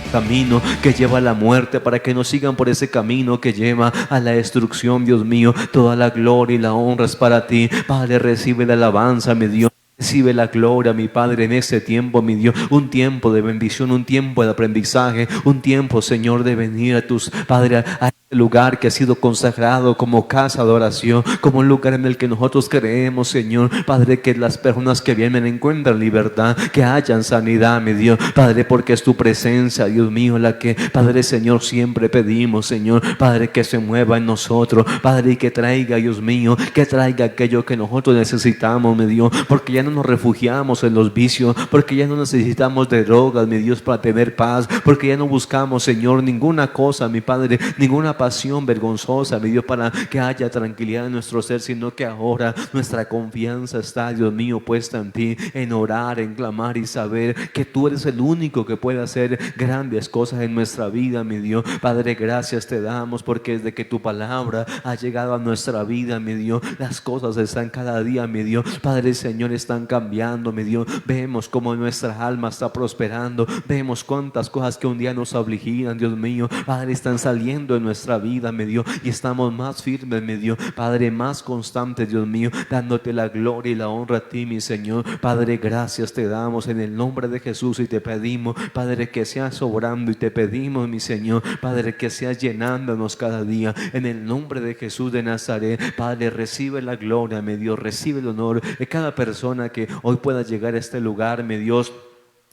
camino que lleva a la muerte, para que no sigan por ese camino que lleva a la destrucción, Dios mío. Toda la gloria y la honra es para ti, Padre. Recibe la alabanza, mi Dios. Recibe la gloria, mi Padre, en este tiempo, mi Dios. Un tiempo de bendición, un tiempo de aprendizaje, un tiempo, Señor, de venir a tus, Padre, a este lugar que ha sido consagrado como casa de oración, como un lugar en el que nosotros creemos, Señor, Padre, que las personas que vienen encuentran libertad, que hayan sanidad, mi Dios, Padre, porque es tu presencia, Dios mío, la que, Padre, Señor, siempre pedimos, Señor, Padre, que se mueva en nosotros, Padre, y que traiga, Dios mío, que traiga aquello que nosotros necesitamos, mi Dios, porque ya no nos refugiamos en los vicios, porque ya no necesitamos de drogas, mi Dios, para tener paz, porque ya no buscamos, Señor, ninguna cosa, mi Padre, ninguna pasión vergonzosa, mi Dios, para que haya tranquilidad en nuestro ser, sino que ahora nuestra confianza está, Dios mío, puesta en ti, en orar, en clamar y saber que tú eres el único que puede hacer grandes cosas en nuestra vida, mi Dios. Padre, gracias te damos porque desde que tu palabra ha llegado a nuestra vida, mi Dios, las cosas están cada día, mi Dios, Padre, Señor, están cambiando, mi Dios. Vemos cómo nuestra alma está prosperando, vemos cuántas cosas que un día nos afligían, Dios mío, Padre, están saliendo de nuestra vida, mi Dios, y estamos más firmes, mi Dios, Padre, más constantes, Dios mío, dándote la gloria y la honra a ti, mi Señor. Padre, gracias te damos en el nombre de Jesús y te pedimos, Padre, que seas obrando, y te pedimos, mi Señor, Padre, que seas llenándonos cada día en el nombre de Jesús de Nazaret. Padre, recibe la gloria, mi Dios, recibe el honor de cada persona que hoy pueda llegar a este lugar, mi Dios,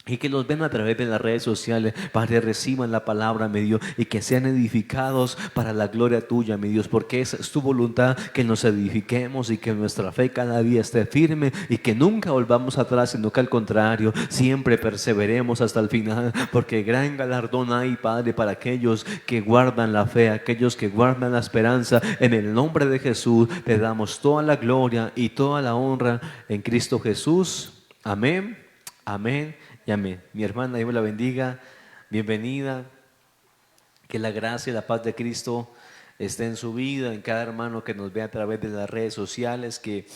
y que los ven a través de las redes sociales, Padre, reciban la palabra, mi Dios, y que sean edificados para la gloria tuya, mi Dios, porque esa es tu voluntad, que nos edifiquemos y que nuestra fe cada día esté firme y que nunca volvamos atrás, sino que al contrario, siempre perseveremos hasta el final, porque gran galardón hay, Padre, para aquellos que guardan la fe, aquellos que guardan la esperanza. En el nombre de Jesús te damos toda la gloria y toda la honra en Cristo Jesús. Amén, amén y amén. Mi hermana, Dios me la bendiga. Bienvenida. Que la gracia y la paz de Cristo esté en su vida, en cada hermano que nos ve a través de las redes sociales. Que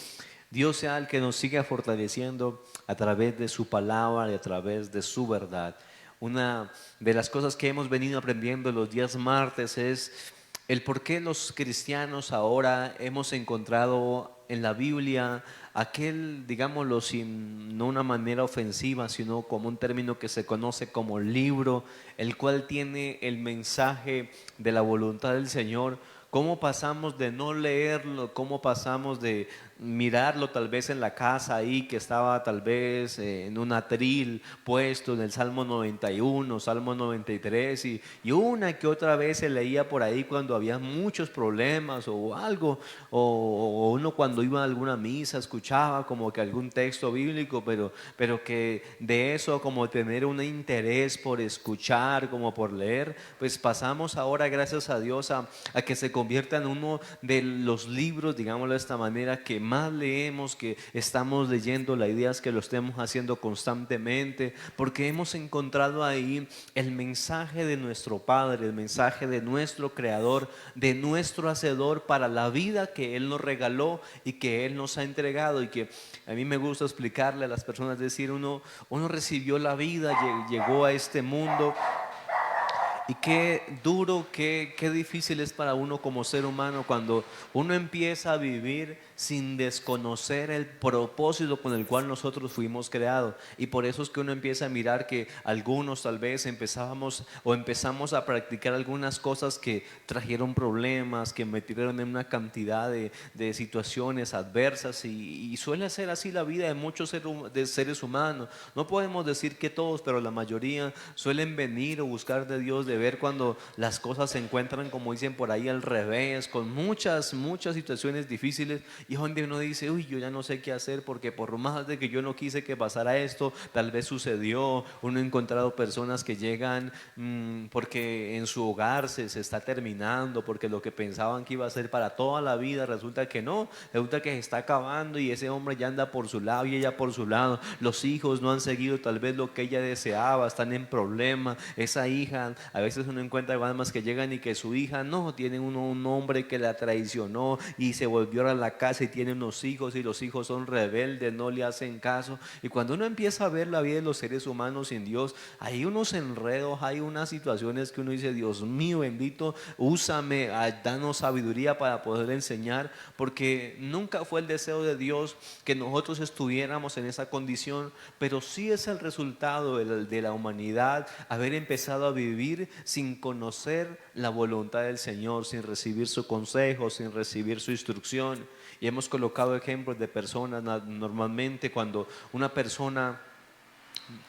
Dios sea el que nos siga fortaleciendo a través de su palabra y a través de su verdad. Una de las cosas que hemos venido aprendiendo los días martes es el por qué los cristianos ahora hemos encontrado en la Biblia aquel, digámoslo, sin no una manera ofensiva, sino como un término que se conoce como libro, el cual tiene el mensaje de la voluntad del Señor. ¿Cómo pasamos de no leerlo? ¿Cómo pasamos de mirarlo tal vez en la casa ahí que estaba tal vez en un atril puesto en el Salmo 91, Salmo 93 y una que otra vez se leía por ahí cuando había muchos problemas o algo, o uno cuando iba a alguna misa escuchaba como que algún texto bíblico, pero que de eso como tener un interés por escuchar, como por leer, pues pasamos ahora, gracias a Dios, a que se convierta en uno de los libros, digámoslo de esta manera, que más leemos, que estamos leyendo. La idea es que lo estemos haciendo constantemente, porque hemos encontrado ahí el mensaje de nuestro Padre, el mensaje de nuestro Creador, de nuestro Hacedor para la vida que Él nos regaló y que Él nos ha entregado. Y que a mí me gusta explicarle a las personas, decir, uno recibió la vida, llegó a este mundo. Y qué duro, qué difícil es para uno como ser humano cuando uno empieza a vivir sin desconocer el propósito con el cual nosotros fuimos creados. Y por eso es que uno empieza a mirar que algunos tal vez empezamos a practicar algunas cosas que trajeron problemas, que metieron en una cantidad de situaciones adversas, y suele ser así la vida de muchos seres humanos. No podemos decir que todos, pero la mayoría suelen venir o buscar de Dios, de ver cuando las cosas se encuentran, como dicen por ahí, al revés, con muchas situaciones difíciles, y es donde uno dice, uy, yo ya no sé qué hacer, porque por más de que yo no quise que pasara esto, tal vez sucedió. Uno ha encontrado personas que llegan porque en su hogar se está terminando, porque lo que pensaban que iba a ser para toda la vida resulta que no, resulta que se está acabando, y ese hombre ya anda por su lado y ella por su lado. Los hijos no han seguido tal vez lo que ella deseaba, están en problemas. Esa hija, a veces uno encuentra almas que llegan y que su hija no, tiene un hombre que la traicionó y se volvió a la casa casa y tiene unos hijos y los hijos son rebeldes, no le hacen caso. Y cuando uno empieza a ver la vida de los seres humanos sin Dios, hay unos enredos, hay unas situaciones que uno dice, Dios mío bendito, úsame, danos sabiduría para poder enseñar, porque nunca fue el deseo de Dios que nosotros estuviéramos en esa condición, pero sí es el resultado de la humanidad haber empezado a vivir sin conocer la voluntad del Señor, sin recibir su consejo, sin recibir su instrucción. Y hemos colocado ejemplos de personas, normalmente cuando una persona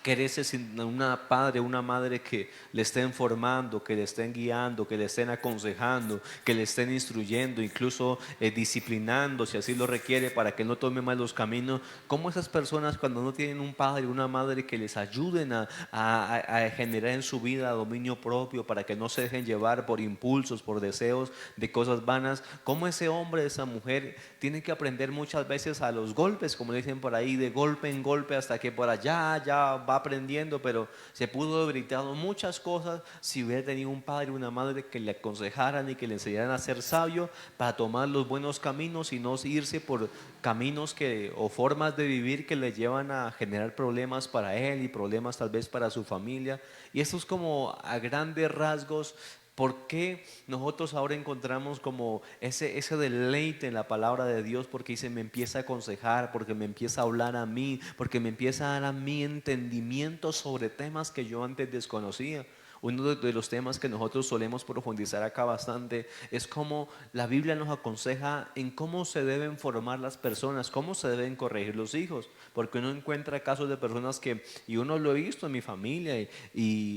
crece sin una padre, una madre que le estén formando, que le estén guiando, que le estén aconsejando, que le estén instruyendo, incluso disciplinando si así lo requiere para que no tome malos caminos. ¿Cómo esas personas, cuando no tienen un padre, una madre que les ayuden a generar en su vida dominio propio para que no se dejen llevar por impulsos, por deseos de cosas vanas, cómo ese hombre, esa mujer tiene que aprender muchas veces a los golpes, como dicen por ahí, de golpe en golpe, hasta que por allá ya va aprendiendo, pero se pudo haber evitado muchas cosas si hubiera tenido un padre, una madre que le aconsejaran y que le enseñaran a ser sabio para tomar los buenos caminos y no irse por caminos o formas de vivir que le llevan a generar problemas para él y problemas tal vez para su familia. Y esto es como a grandes rasgos. ¿Por qué nosotros ahora encontramos como ese deleite en la palabra de Dios? Porque dice, me empieza a aconsejar, porque me empieza a hablar a mí, porque me empieza a dar a mí entendimiento sobre temas que yo antes desconocía. Uno de los temas que nosotros solemos profundizar acá bastante es cómo la Biblia nos aconseja en cómo se deben formar las personas, cómo se deben corregir los hijos, porque uno encuentra casos de personas que, y uno lo ha visto en mi familia,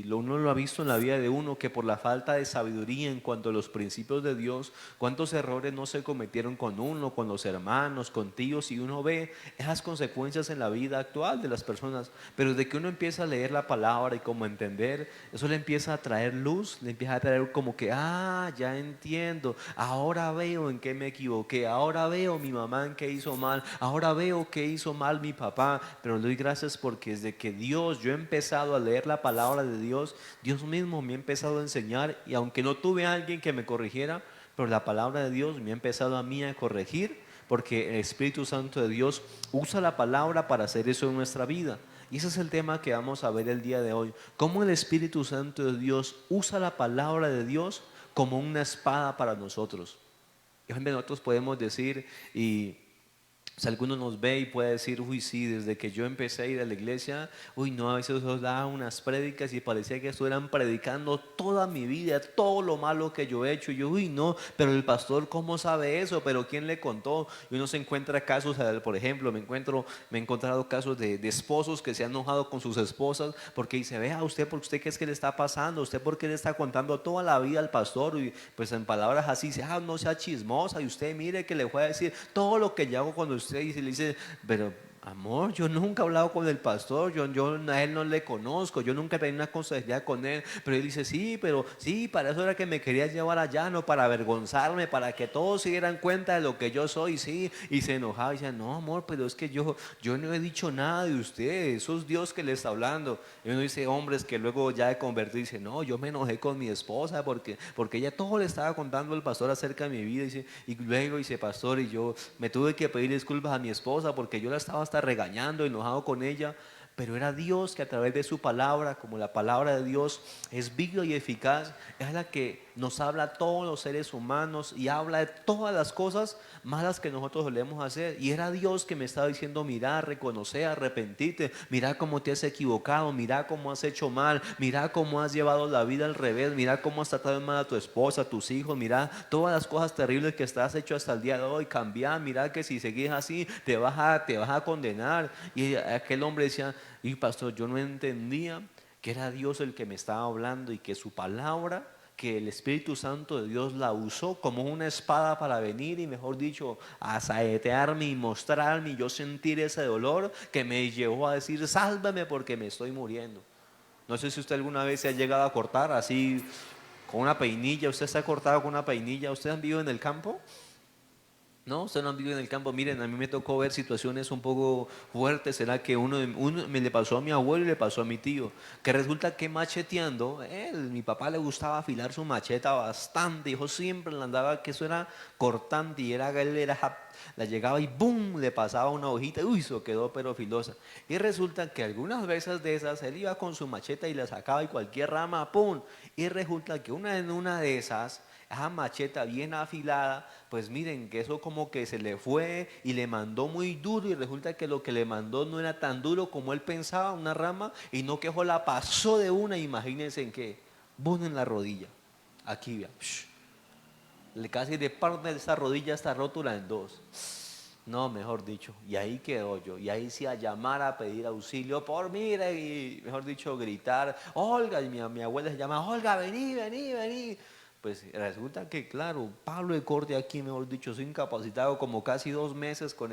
uno lo ha visto en la vida de uno, que por la falta de sabiduría en cuanto a los principios de Dios, cuántos errores no se cometieron con uno, con los hermanos, con tíos, y uno ve esas consecuencias en la vida actual de las personas. Pero de que uno empieza a leer la palabra y como entender, eso le empieza a traer luz, le empieza a traer como que, ya entiendo, ahora veo en qué me equivoqué, ahora veo mi mamá en qué hizo mal, ahora veo qué hizo mal mi papá. Pero le doy gracias porque desde que yo he empezado a leer la palabra de Dios, Dios mismo me ha empezado a enseñar, y aunque no tuve a alguien que me corrigiera, pero la palabra de Dios me ha empezado a mí a corregir, porque el Espíritu Santo de Dios usa la palabra para hacer eso en nuestra vida. Y ese es el tema que vamos a ver el día de hoy. Cómo el Espíritu Santo de Dios usa la palabra de Dios como una espada para nosotros. Y nosotros podemos decir, y si alguno nos ve y puede decir, uy, sí, desde que yo empecé a ir a la iglesia, uy, no, a veces os daba unas prédicas y parecía que estuvieran predicando toda mi vida, todo lo malo que yo he hecho. Y yo, uy, no, pero el pastor, ¿cómo sabe eso? ¿Pero quién le contó? Y uno se encuentra casos, por ejemplo, me he encontrado casos de esposos que se han enojado con sus esposas porque dice, vea, usted, ¿por usted qué es que le está pasando? ¿Usted por qué le está contando toda la vida al pastor? Y pues en palabras así, dice, no sea chismosa, y usted mire que le voy a decir todo lo que yo hago cuando usted dice, le dice, pero amor, yo nunca he hablado con el pastor, yo a él no le conozco, yo nunca tenía una consejería con él. Pero él dice, sí, pero sí, para eso era que me querías llevar allá, no para avergonzarme, para que todos se dieran cuenta de lo que yo soy, sí. Y se enojaba y decía, no amor, pero es que yo no he dicho nada de usted, eso es Dios que le está hablando. Y uno dice, hombres que luego ya de convertir, dice, no, yo me enojé con mi esposa porque ella todo le estaba contando al pastor acerca de mi vida, dice, y luego dice, pastor, y yo me tuve que pedir disculpas a mi esposa porque yo la estaba hasta regañando, enojado con ella. Pero era Dios que a través de su palabra, como la palabra de Dios es viva y eficaz, es la que nos habla a todos los seres humanos y habla de todas las cosas malas que nosotros solemos hacer. Y era Dios que me estaba diciendo, mira, reconoce, arrepentirte, mira cómo te has equivocado, mira cómo has hecho mal, mira cómo has llevado la vida al revés, mira cómo has tratado mal a tu esposa, a tus hijos, mira todas las cosas terribles que estás hecho hasta el día de hoy, cambia, mira que si seguís así te vas a condenar. Y aquel hombre decía, y pastor, yo no entendía que era Dios el que me estaba hablando y que su palabra, que el Espíritu Santo de Dios la usó como una espada para venir y, mejor dicho, a saetearme y mostrarme y yo sentir ese dolor que me llevó a decir, sálvame porque me estoy muriendo. No sé si usted alguna vez se ha llegado a cortar así con una peinilla. ¿Usted se ha cortado con una peinilla? ¿Usted han vivido en el campo? No, usted no han vivido en el campo. Miren, a mí me tocó ver situaciones un poco fuertes. Será que uno me le pasó a mi abuelo y le pasó a mi tío. Que resulta que macheteando, mi papá le gustaba afilar su macheta bastante. Hijo siempre le andaba que eso era cortante y él era la llegaba y ¡boom! Le pasaba una hojita, uy, eso quedó pero filosa. Y resulta que algunas veces de esas, él iba con su macheta y la sacaba y cualquier rama, ¡pum! Y resulta que en una de esas, esa macheta bien afilada, pues miren que eso como que se le fue y le mandó muy duro y resulta que lo que le mandó no era tan duro como él pensaba, una rama, y no quejó, la pasó de una, imagínense en qué, ¡boom! En la rodilla, aquí vea, casi de parte de esa rodilla está rótula en dos. No, mejor dicho, y ahí quedó yo, y ahí sí a llamar a pedir auxilio por mire, y mejor dicho, gritar, Olga, y mi abuela se llama, Olga, vení, vení, vení. Pues resulta que, claro, Pablo de corte aquí, mejor dicho, soy incapacitado como casi 2 meses con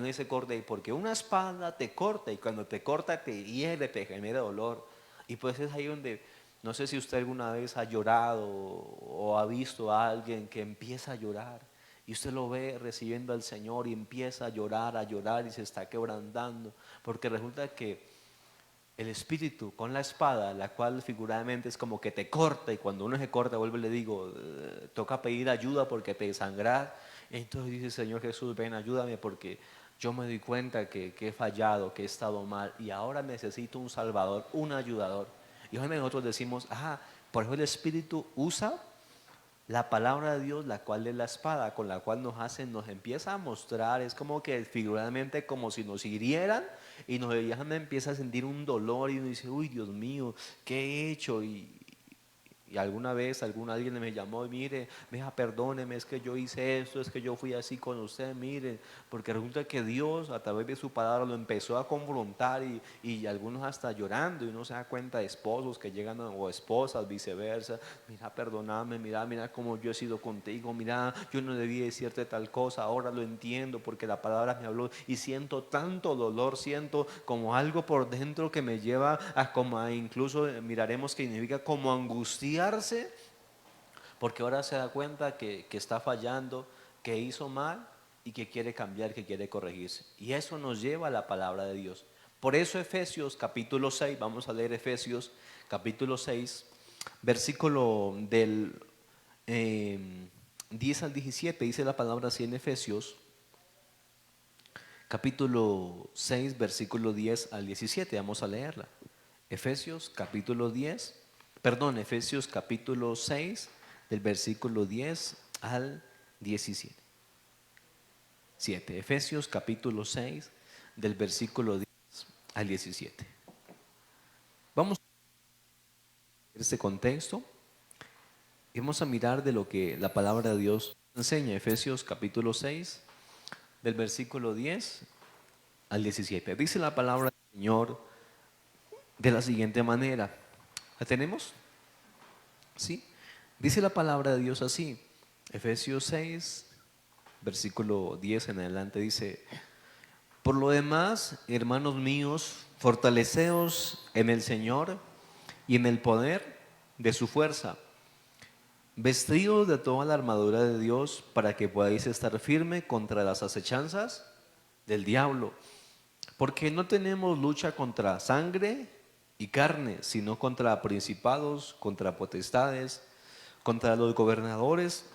ese corte, porque una espada te corta, y cuando te corta te hiere, te genera dolor. Y pues es ahí donde, no sé si usted alguna vez ha llorado o ha visto a alguien que empieza a llorar. Y usted lo ve recibiendo al Señor y empieza a llorar y se está quebrantando. Porque resulta que el Espíritu con la espada, la cual figuradamente es como que te corta, y cuando uno se corta, vuelvo y le digo, toca pedir ayuda porque te desangras. Entonces dice, Señor Jesús, ven, ayúdame porque yo me doy cuenta que he fallado, que he estado mal y ahora necesito un Salvador, un ayudador. Y hoy nosotros decimos, por eso el Espíritu usa la palabra de Dios, la cual es la espada, con la cual nos empieza a mostrar, es como que figuradamente como si nos hirieran y ya me empieza a sentir un dolor y uno dice, uy, Dios mío, ¿qué he hecho? Y alguna vez alguien me llamó y mire, mija, perdóneme, es que yo hice esto, es que yo fui así con usted, mire, porque resulta que Dios a través de su palabra lo empezó a confrontar y algunos hasta llorando y uno se da cuenta de esposos que llegan o esposas viceversa, mira, perdóname, mira cómo yo he sido contigo, mira, yo no debí decirte tal cosa, ahora lo entiendo porque la palabra me habló y siento tanto dolor, siento como algo por dentro que me lleva a incluso miraremos que significa como angustiarse, porque ahora se da cuenta que está fallando, que hizo mal y que quiere cambiar, que quiere corregirse. Y eso nos lleva a la palabra de Dios. Por eso Efesios capítulo 6, vamos a leer Efesios capítulo 6, versículo del 10 al 17, dice la palabra así en Efesios capítulo 6, versículo 10 al 17, vamos a leerla. Efesios capítulo 6, del versículo 10 al 17. Efesios capítulo 6, del versículo 10 al 17. Vamos a ver este contexto y vamos a mirar de lo que la palabra de Dios enseña. Efesios capítulo 6, del versículo 10 al 17. Dice la palabra del Señor de la siguiente manera. ¿La tenemos? ¿Sí? Dice la palabra de Dios así. Efesios 6, versículo 10 en adelante dice: por lo demás, hermanos míos, fortaleceos en el Señor y en el poder de su fuerza. Vestidos de toda la armadura de Dios para que podáis estar firme contra las acechanzas del diablo. Porque no tenemos lucha contra sangre y carne, sino contra principados, contra potestades, contra los gobernadores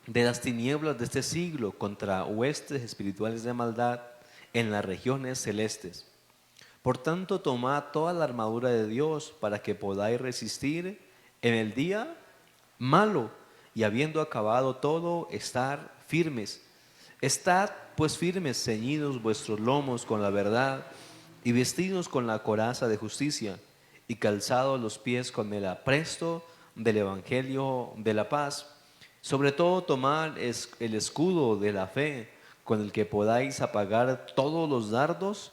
de las tinieblas de este siglo, contra huestes espirituales de maldad en las regiones celestes. Por tanto, tomad toda la armadura de Dios para que podáis resistir en el día malo y habiendo acabado todo, estar firmes. Estad pues firmes, ceñidos vuestros lomos con la verdad y vestidos con la coraza de justicia y calzados los pies con el apresto del evangelio de la paz. Sobre todo tomad el escudo de la fe con el que podáis apagar todos los dardos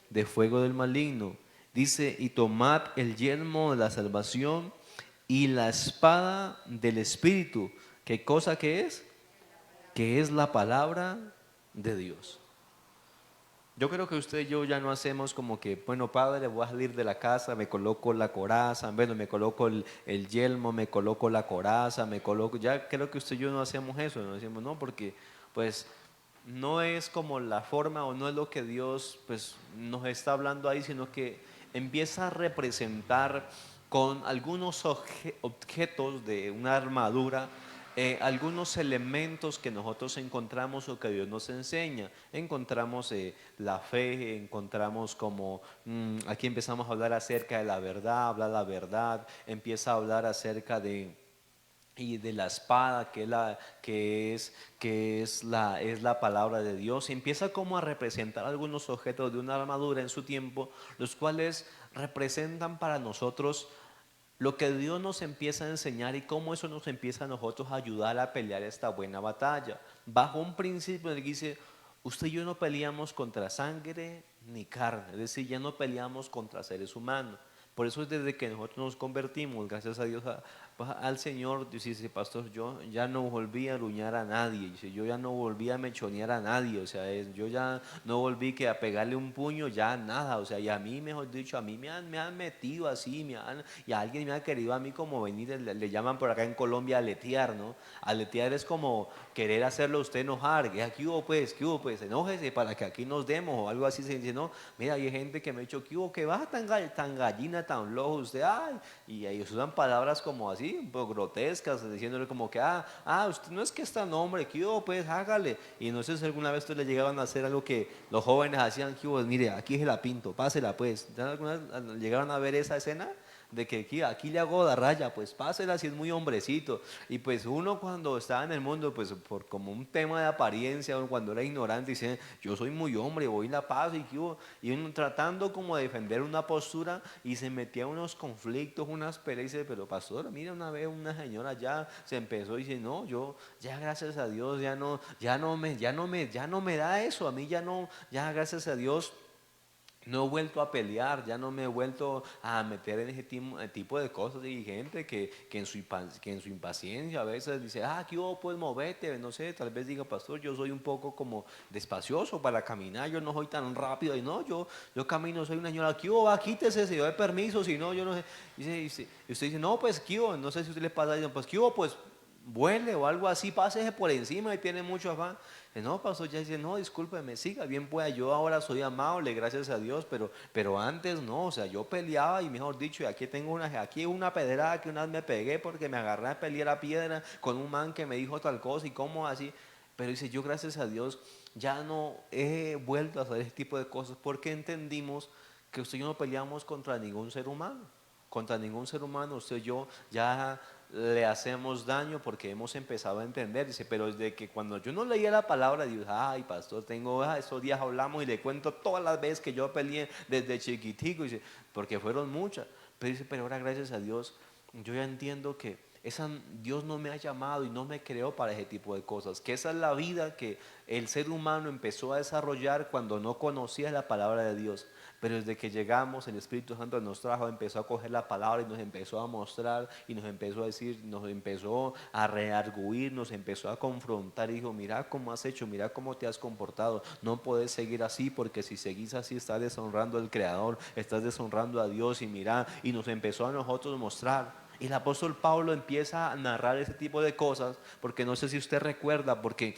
de fuego del maligno. Dice, y tomad el yelmo de la salvación y la espada del Espíritu. ¿Qué cosa que es? Que es la palabra de Dios. Yo creo que usted y yo ya no hacemos como que, bueno, padre, voy a salir de la casa, me coloco la coraza, bueno, me coloco el yelmo, me coloco la coraza, ya creo que usted y yo no hacemos eso, no decimos, no, porque pues no es como la forma o no es lo que Dios pues nos está hablando ahí, sino que empieza a representar con algunos objetos de una armadura algunos elementos que nosotros encontramos o que Dios nos enseña. Encontramos la fe, encontramos como aquí empezamos a hablar acerca de la verdad, habla la verdad, empieza a hablar acerca de la espada que es la palabra de Dios. Y empieza como a representar algunos objetos de una armadura en su tiempo, los cuales representan para nosotros lo que Dios nos empieza a enseñar y cómo eso nos empieza a nosotros a ayudar a pelear esta buena batalla. Bajo un principio en el que dice, usted y yo no peleamos contra sangre ni carne, es decir, ya no peleamos contra seres humanos. Por eso es desde que nosotros nos convertimos, gracias a Dios, al Señor, dice, pastor, yo ya no volví a aruñar a nadie, dice, yo ya no volví a mechonear a nadie, o sea, yo ya no volví que a pegarle un puño, ya nada, o sea, y a mí, mejor dicho, a mí me han metido así, y a alguien me ha querido a mí como venir, le llaman por acá en Colombia aletear, ¿no? Aletear es como querer hacerlo a usted enojar, que ¿qué hubo pues, enójese para que aquí nos demos, o algo así, se dice, no, mira, hay gente que me ha dicho, ¿qué hubo, que va tan gallina, tan loco usted, ay, y ellos usan palabras como así, un poco grotescas, diciéndole como que, usted no es que es tan hombre, ¿qué hubo pues, hágale? Y no sé si alguna vez ustedes le llegaban a hacer algo que los jóvenes hacían, ¿qué hubo? Mire, aquí se la pinto, pásela pues. ¿Alguna vez llegaron a ver esa escena? De que aquí le hago la raya, pues pásela si es muy hombrecito. Y pues uno cuando estaba en el mundo, pues por como un tema de apariencia, cuando era ignorante, dice, yo soy muy hombre, voy y la paso y uno tratando como de defender una postura y se metía en unos conflictos, unas peleas, y dice, pero pastor, mira una vez una señora ya se empezó y dice, no, yo ya gracias a Dios ya no me da eso, a mí ya no, ya gracias a Dios no he vuelto a pelear, ya no me he vuelto a meter en ese tipo de cosas. Y gente que en su impaciencia a veces dice, aquí hubo, pues movete, no sé, tal vez diga, pastor, yo soy un poco como despacioso para caminar, yo no soy tan rápido, y no, yo camino, soy una señora, aquí hubo, va, quítese, si doy permiso, si no, yo no sé. Y usted dice, no, pues, ¿qué hubo? No sé si usted le pasa, pues, ¿qué hubo? Pues, vuele o algo así, pásese por encima y tiene mucho afán. No, pastor, ya dice, no, discúlpeme, siga, bien pueda, yo ahora soy amable, gracias a Dios, pero antes no, o sea, yo peleaba y mejor dicho, y aquí una pedrada que una vez me pegué porque me agarré a pelear a piedra con un man que me dijo tal cosa y cómo así. Pero dice, yo gracias a Dios ya no he vuelto a hacer ese tipo de cosas porque entendimos que usted y yo no peleamos contra ningún ser humano. Contra ningún ser humano, usted y yo ya le hacemos daño porque hemos empezado a entender. Dice, pero desde que cuando yo no leía la palabra de Dios, ay pastor, esos días hablamos y le cuento todas las veces que yo peleé desde chiquitico, dice, porque fueron muchas. Pero dice, pero ahora gracias a Dios, yo ya entiendo que Dios no me ha llamado y no me creó para ese tipo de cosas, que esa es la vida que el ser humano empezó a desarrollar cuando no conocía la palabra de Dios. Pero desde que llegamos, el Espíritu Santo nos trajo, empezó a coger la palabra y nos empezó a mostrar y nos empezó a decir, nos empezó a rearguir, nos empezó a confrontar y dijo, mira cómo has hecho, mira cómo te has comportado, no puedes seguir así porque si seguís así estás deshonrando al Creador, estás deshonrando a Dios y nos empezó a nosotros mostrar. Y el apóstol Pablo empieza a narrar ese tipo de cosas porque no sé si usted recuerda, porque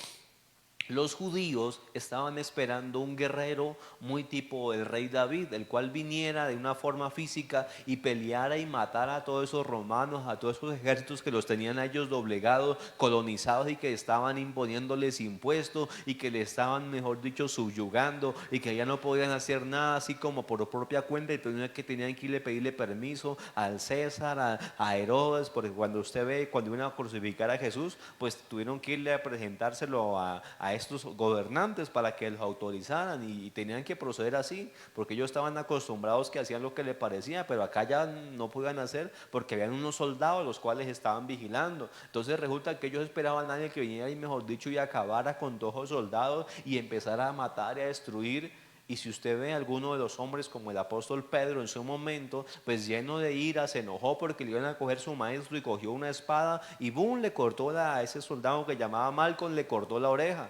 los judíos estaban esperando un guerrero muy tipo el rey David, el cual viniera de una forma física y peleara y matara a todos esos romanos, a todos esos ejércitos que los tenían a ellos doblegados, colonizados y que estaban imponiéndoles impuestos y que le estaban, mejor dicho, subyugando y que ya no podían hacer nada así como por propia cuenta y tenían que irle pedirle permiso al César, a Herodes, porque cuando usted ve, cuando iban a crucificar a Jesús, pues tuvieron que irle a presentárselo a estos gobernantes para que los autorizaran y tenían que proceder así, porque ellos estaban acostumbrados que hacían lo que les parecía, pero acá ya no podían hacer porque habían unos soldados los cuales estaban vigilando. Entonces resulta que ellos esperaban a alguien que viniera y mejor dicho y acabara con todos los soldados y empezara a matar y a destruir. Y si usted ve a alguno de los hombres como el apóstol Pedro en su momento, pues lleno de ira, se enojó porque le iban a coger su maestro y cogió una espada y boom, le cortó a ese soldado que llamaba Malcolm, le cortó la oreja.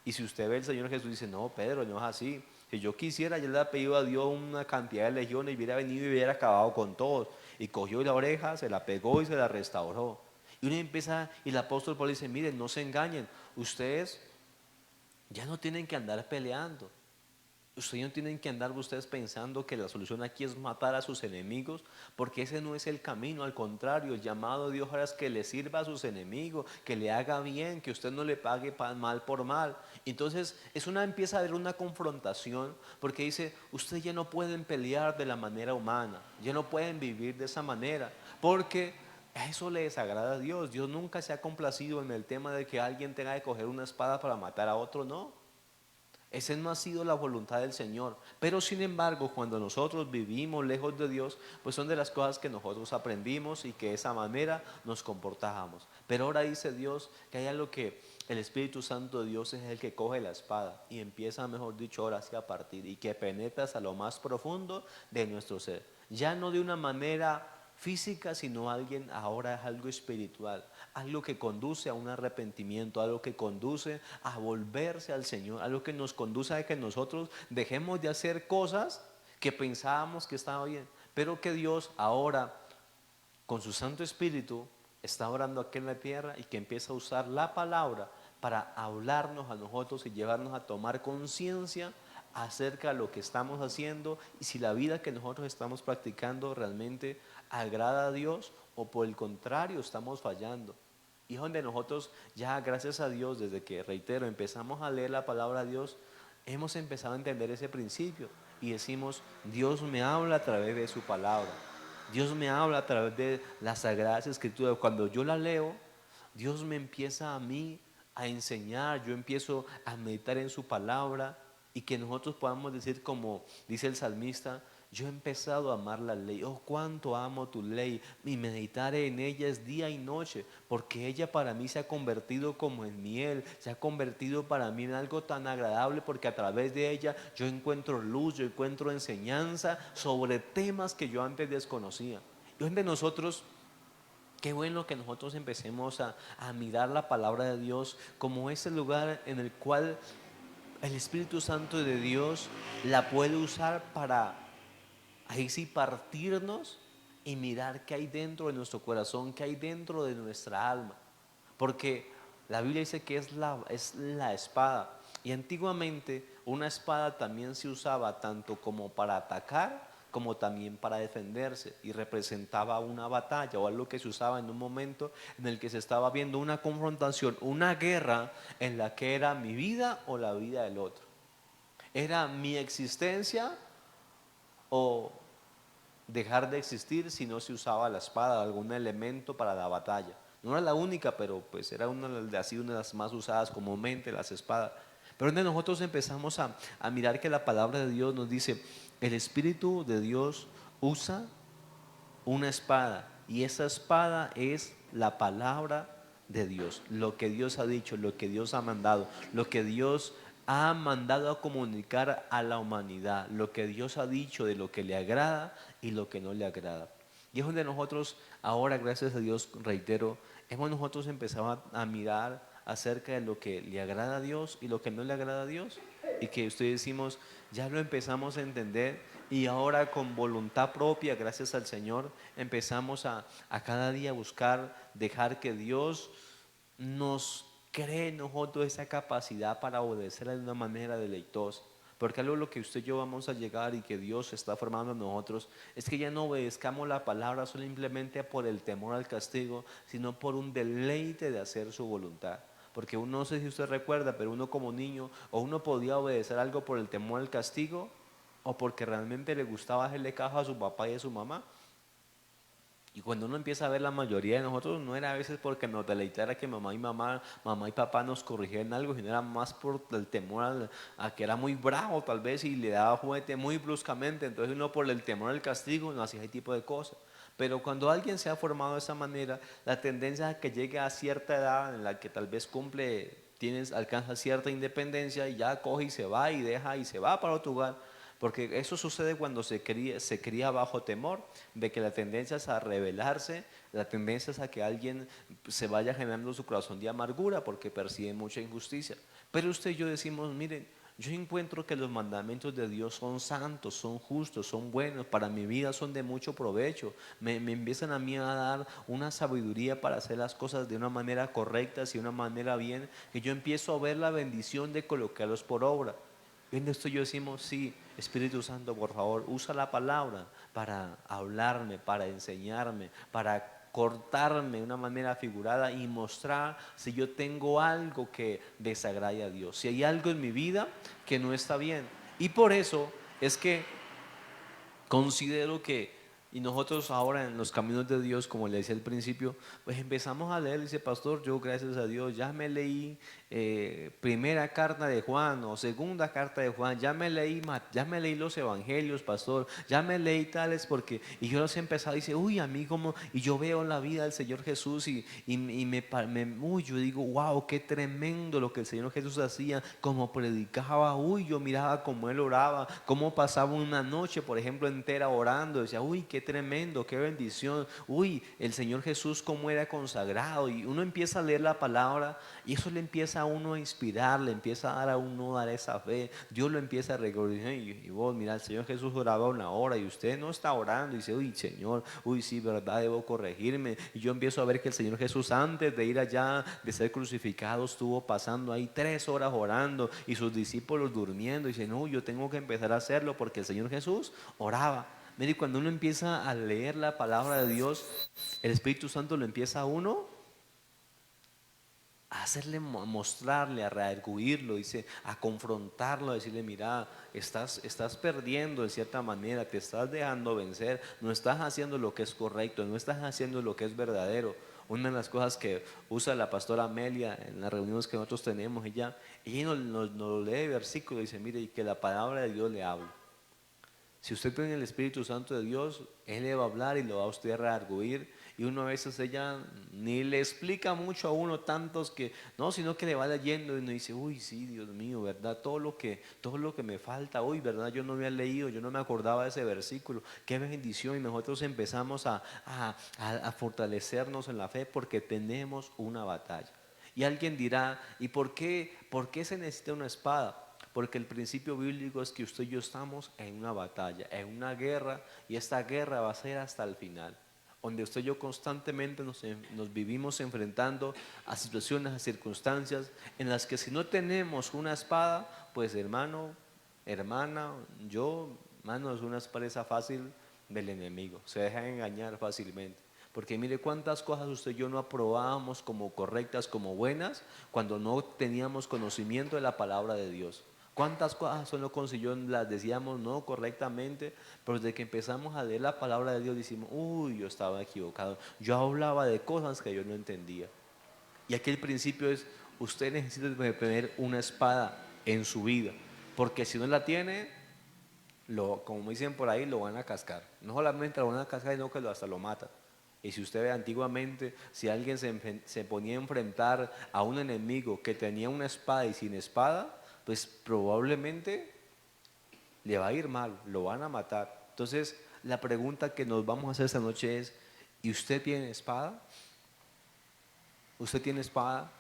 Y si usted ve el Señor Jesús dice, no, Pedro, no es así. Si yo quisiera, yo le había pedido a Dios una cantidad de legiones y hubiera venido y hubiera acabado con todos. Y cogió la oreja, se la pegó y se la restauró. Y uno empieza, y el apóstol Pablo dice, miren, no se engañen, ustedes ya no tienen que andar peleando. Ustedes no tienen que andar ustedes pensando que la solución aquí es matar a sus enemigos, porque ese no es el camino. Al contrario, el llamado de Dios ahora es que le sirva a sus enemigos, que le haga bien, que usted no le pague mal por mal. Entonces empieza a haber una confrontación, porque dice, ustedes ya no pueden pelear de la manera humana, ya no pueden vivir de esa manera, porque eso le desagrada a Dios. Dios nunca se ha complacido en el tema de que alguien tenga que coger una espada para matar a otro, no. Esa no ha sido la voluntad del Señor. Pero sin embargo, cuando nosotros vivimos lejos de Dios, pues son de las cosas que nosotros aprendimos y que de esa manera nos comportábamos. Pero ahora dice Dios que hay algo que el Espíritu Santo de Dios es el que coge la espada y empieza, mejor dicho, ahora sí a partir y que penetra hasta lo más profundo de nuestro ser. Ya no de una manera física, sino alguien ahora es algo espiritual, algo que conduce a un arrepentimiento, algo que conduce a volverse al Señor, algo que nos conduce a que nosotros dejemos de hacer cosas que pensábamos que estaba bien, pero que Dios ahora con su Santo Espíritu está orando aquí en la tierra y que empieza a usar la palabra para hablarnos a nosotros y llevarnos a tomar conciencia acerca de lo que estamos haciendo y si la vida que nosotros estamos practicando realmente agrada a Dios o por el contrario estamos fallando. Y es donde nosotros ya, gracias a Dios, desde que, reitero, empezamos a leer la palabra de Dios, hemos empezado a entender ese principio y decimos, Dios me habla a través de su palabra. Dios me habla a través de las Sagradas Escrituras. Cuando yo la leo, Dios me empieza a mí a enseñar, yo empiezo a meditar en su palabra y que nosotros podamos decir como dice el salmista, yo he empezado a amar la ley, oh cuánto amo tu ley, y meditar en ella es día y noche, porque ella para mí se ha convertido como en miel, se ha convertido para mí en algo tan agradable, porque a través de ella yo encuentro luz, yo encuentro enseñanza sobre temas que yo antes desconocía. Y donde nosotros, qué bueno que nosotros empecemos a mirar la palabra de Dios como ese lugar en el cual el Espíritu Santo de Dios la puede usar para ahí sí partirnos y mirar qué hay dentro de nuestro corazón, qué hay dentro de nuestra alma. Porque la Biblia dice que es la espada. Y antiguamente una espada también se usaba tanto como para atacar como también para defenderse y representaba una batalla o algo que se usaba en un momento en el que se estaba viendo una confrontación, una guerra en la que era mi vida o la vida del otro. Era mi existencia o dejar de existir si no se usaba la espada, algún elemento para la batalla. No era la única, pero pues era una de las más usadas comúnmente, las espadas. Pero donde nosotros empezamos a mirar que la palabra de Dios nos dice, el Espíritu de Dios usa una espada y esa espada es la palabra de Dios, lo que Dios ha dicho, lo que Dios ha mandado, lo que Dios ha mandado a comunicar a la humanidad, lo que Dios ha dicho de lo que le agrada y lo que no le agrada. Y es donde nosotros ahora, gracias a Dios, reitero, hemos nosotros empezado a mirar acerca de lo que le agrada a Dios y lo que no le agrada a Dios. Y que ustedes decimos, ya lo empezamos a entender y ahora con voluntad propia, gracias al Señor, empezamos a cada día buscar, dejar que Dios nos cree en nosotros esa capacidad para obedecer de una manera deleitosa. Porque algo lo que usted y yo vamos a llegar y que Dios está formando en nosotros es que ya no obedezcamos la palabra simplemente por el temor al castigo, sino por un deleite de hacer su voluntad. Porque uno, no sé si usted recuerda, pero uno como niño, o uno podía obedecer algo por el temor al castigo, o porque realmente le gustaba hacerle caso a su papá y a su mamá. Y cuando uno empieza a ver la mayoría de nosotros, no era a veces porque nos deleitara que mamá y papá nos corrigieran algo, sino era más por el temor a que era muy bravo tal vez y le daba juguete muy bruscamente. Entonces uno por el temor al castigo no hacía ese tipo de cosas. Pero cuando alguien se ha formado de esa manera, la tendencia es a que llegue a cierta edad en la que tal vez alcanza cierta independencia y ya coge y se va y deja y se va para otro lugar. Porque eso sucede cuando se cría bajo temor de que la tendencia es a rebelarse, la tendencia es a que alguien se vaya generando su corazón de amargura porque percibe mucha injusticia. Pero usted y yo decimos, miren, yo encuentro que los mandamientos de Dios son santos, son justos, son buenos, para mi vida son de mucho provecho, me empiezan a mí a dar una sabiduría para hacer las cosas de una manera correcta y de una manera bien, que yo empiezo a ver la bendición de colocarlos por obra. Y en esto yo decimos, sí, Espíritu Santo, por favor, usa la palabra para hablarme, para enseñarme, para cortarme de una manera figurada y mostrar si yo tengo algo que desagrade a Dios, si hay algo en mi vida que no está bien. Y por eso es que considero que, y nosotros ahora en los caminos de Dios, como le decía al principio, pues empezamos a leer, dice pastor, yo gracias a Dios ya me leí primera carta de Juan o segunda carta de Juan, ya me leí los evangelios, pastor, ya me leí tales porque, y yo los he empezado y dice, uy, a mí como, y yo veo la vida del Señor Jesús uy, yo digo, wow, qué tremendo lo que el Señor Jesús hacía, como predicaba, uy, yo miraba cómo Él oraba, cómo pasaba una noche, por ejemplo, entera orando, decía, uy, qué tremendo, qué bendición, uy, el Señor Jesús cómo era consagrado, y uno empieza a leer la palabra y eso le empieza a uno a inspirar, le empieza a dar a uno dar esa fe, Dios lo empieza a regocijar y vos, mira, el Señor Jesús oraba una hora y usted no está orando y dice, uy, Señor, uy, sí, verdad, debo corregirme, y yo empiezo a ver que el Señor Jesús antes de ir allá, de ser crucificado, estuvo pasando ahí 3 horas orando y sus discípulos durmiendo, y dice, no, yo tengo que empezar a hacerlo porque el Señor Jesús oraba. Mire, cuando uno empieza a leer la palabra de Dios, el Espíritu Santo lo empieza a uno a hacerle, a mostrarle, a redarguirlo, dice, a confrontarlo, a decirle, mira, estás perdiendo de cierta manera, te estás dejando vencer, no estás haciendo lo que es correcto, no estás haciendo lo que es verdadero. Una de las cosas que usa la pastora Amelia en las reuniones que nosotros tenemos, ella nos lee versículos y dice, mire, y que la palabra de Dios le hable. Si usted tiene el Espíritu Santo de Dios, Él le va a hablar y lo va a usted a redarguir. Y uno a veces ella ni le explica mucho a uno tantos que, no, sino que le va leyendo y uno dice, uy, sí, Dios mío, ¿verdad? Todo lo que me falta hoy, ¿verdad? Yo no había leído, yo no me acordaba de ese versículo. Qué bendición. Y nosotros empezamos a fortalecernos en la fe porque tenemos una batalla. Y alguien dirá, ¿y por qué se necesita una espada? Porque el principio bíblico es que usted y yo estamos en una batalla, en una guerra, y esta guerra va a ser hasta el final, donde usted y yo constantemente nos vivimos enfrentando a situaciones, a circunstancias en las que si no tenemos una espada, pues hermano, hermana, hermano, es una presa fácil del enemigo, se deja engañar fácilmente. Porque mire cuántas cosas usted y yo no aprobábamos como correctas, como buenas, cuando no teníamos conocimiento de la palabra de Dios. Cuántas cosas son lo consiguió, las decíamos no correctamente, pero desde que empezamos a leer la palabra de Dios decimos, uy, yo estaba equivocado. Yo hablaba de cosas que yo no entendía. Y aquí el principio es, usted necesita tener una espada en su vida, porque si no la tiene, como dicen por ahí, lo van a cascar. No solamente lo van a cascar, sino que hasta lo matan. Y si usted ve antiguamente, si alguien se ponía a enfrentar a un enemigo que tenía una espada y sin espada, pues probablemente le va a ir mal, lo van a matar. Entonces, la pregunta que nos vamos a hacer esta noche es, ¿y usted tiene espada? ¿Usted tiene espada?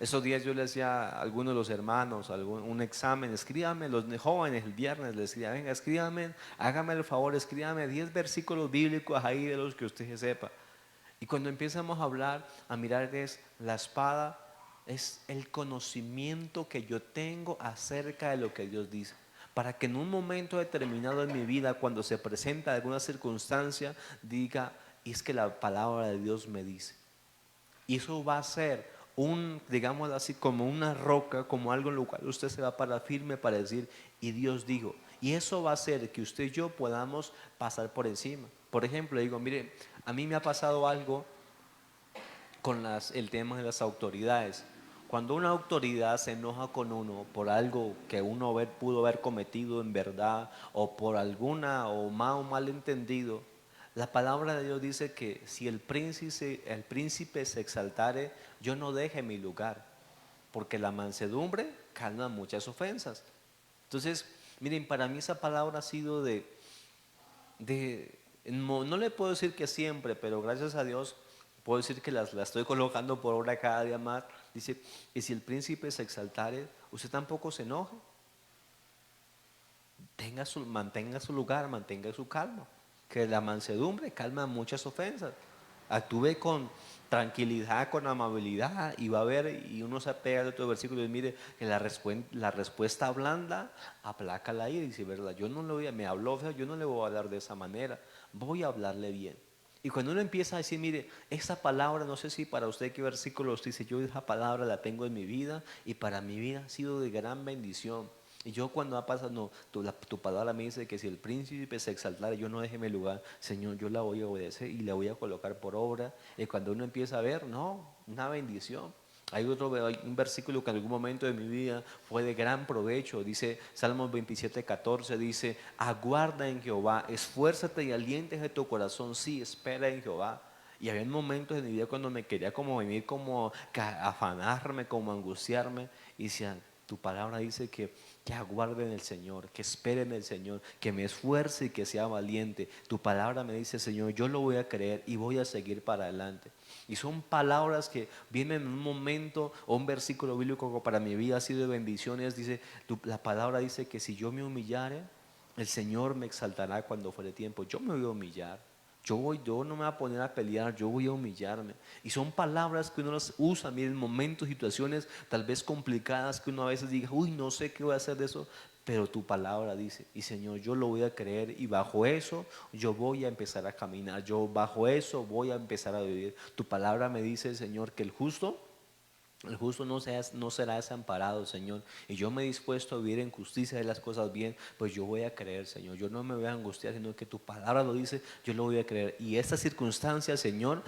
Esos días yo le decía a algunos de los hermanos, un examen, escríbame, los jóvenes el viernes les decía, venga, escríbame, hágame el favor, escríbame 10 versículos bíblicos ahí de los que usted sepa. Y cuando empezamos a hablar, a mirar es la espada, es el conocimiento que yo tengo acerca de lo que Dios dice. Para que en un momento determinado en mi vida, cuando se presenta alguna circunstancia, diga, y es que la palabra de Dios me dice. Y eso va a ser digamos así, como una roca, como algo en lo cual usted se va a parar firme para decir, y Dios dijo. Y eso va a hacer que usted y yo podamos pasar por encima. Por ejemplo, digo, mire, a mí me ha pasado algo con el tema de las autoridades. Cuando una autoridad se enoja con uno por algo que uno pudo haber cometido en verdad o por alguna o mal entendido, la palabra de Dios dice que si el príncipe se exaltare, yo no deje mi lugar, porque la mansedumbre calma muchas ofensas. Entonces, miren, para mí esa palabra ha sido no le puedo decir que siempre, pero gracias a Dios puedo decir que la estoy colocando por obra cada día más. Dice, y si el príncipe se exaltare, usted tampoco se enoje, mantenga su lugar, mantenga su calma, que la mansedumbre calma muchas ofensas. actúe con tranquilidad, con amabilidad, y va a ver, y uno se apega al otro versículo y mire que la respuesta blanda aplaca la ira. Y dice, verdad, yo no le voy a, me habló feo, yo no le voy a hablar de esa manera, voy a hablarle bien. Y cuando uno empieza a decir, mire, esa palabra, no sé si para usted qué versículo usted dice, yo esa palabra la tengo en mi vida y para mi vida ha sido de gran bendición. Y yo cuando ha pasado, no, tu palabra me dice que si el príncipe se exaltara, yo no deje mi lugar, Señor, yo la voy a obedecer y la voy a colocar por obra. Y cuando uno empieza a ver, no, una bendición. Hay un versículo que en algún momento de mi vida fue de gran provecho. Dice Salmos 27:14, dice, aguarda en Jehová, esfuérzate y aliéntate tu corazón, sí, espera en Jehová. Y había momentos en mi vida cuando me quería como venir, como afanarme, como angustiarme. Y decía, tu palabra dice que aguarde en el Señor, que espere en el Señor, que me esfuerce y que sea valiente. Tu palabra me dice, Señor, yo lo voy a creer y voy a seguir para adelante. Y son palabras que vienen en un momento, o un versículo bíblico que para mi vida ha sido de bendiciones. Dice, la palabra dice que si yo me humillare, el Señor me exaltará cuando fuere tiempo. Yo me voy a humillar. Yo no me voy a poner a pelear, yo voy a humillarme. Y son palabras que uno las usa, miren, momentos, situaciones tal vez complicadas que uno a veces diga, uy, no sé qué voy a hacer de eso. Pero tu palabra dice, y Señor, yo lo voy a creer y bajo eso yo voy a empezar a caminar, yo bajo eso voy a empezar a vivir. Tu palabra me dice, Señor, que el justo no será desamparado, Señor. Y yo me he dispuesto a vivir en justicia de las cosas bien, pues yo voy a creer, Señor. Yo no me voy a angustiar, sino que tu palabra lo dice, yo lo voy a creer. Y esta circunstancia, Señor,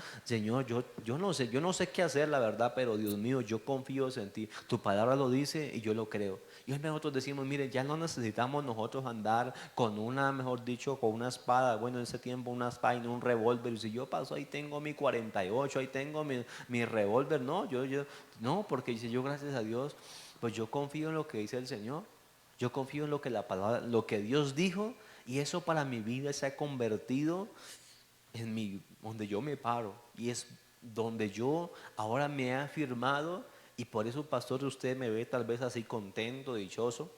yo no sé qué hacer, la verdad, pero Dios mío, yo confío en ti. Tu palabra lo dice y yo lo creo. Y hoy nosotros decimos, mire, ya no necesitamos nosotros andar con una, mejor dicho, con una espada. Bueno, en ese tiempo una espada y no un revólver. Y si yo paso, ahí tengo mi 48, ahí tengo mi revólver. No, no, porque dice yo, gracias a Dios, pues yo confío en lo que dice el Señor. Yo confío en lo que la palabra, lo que Dios dijo, y eso para mi vida se ha convertido en donde yo me paro, y es donde yo ahora me he afirmado. Y por eso, pastor, usted me ve tal vez así contento, dichoso.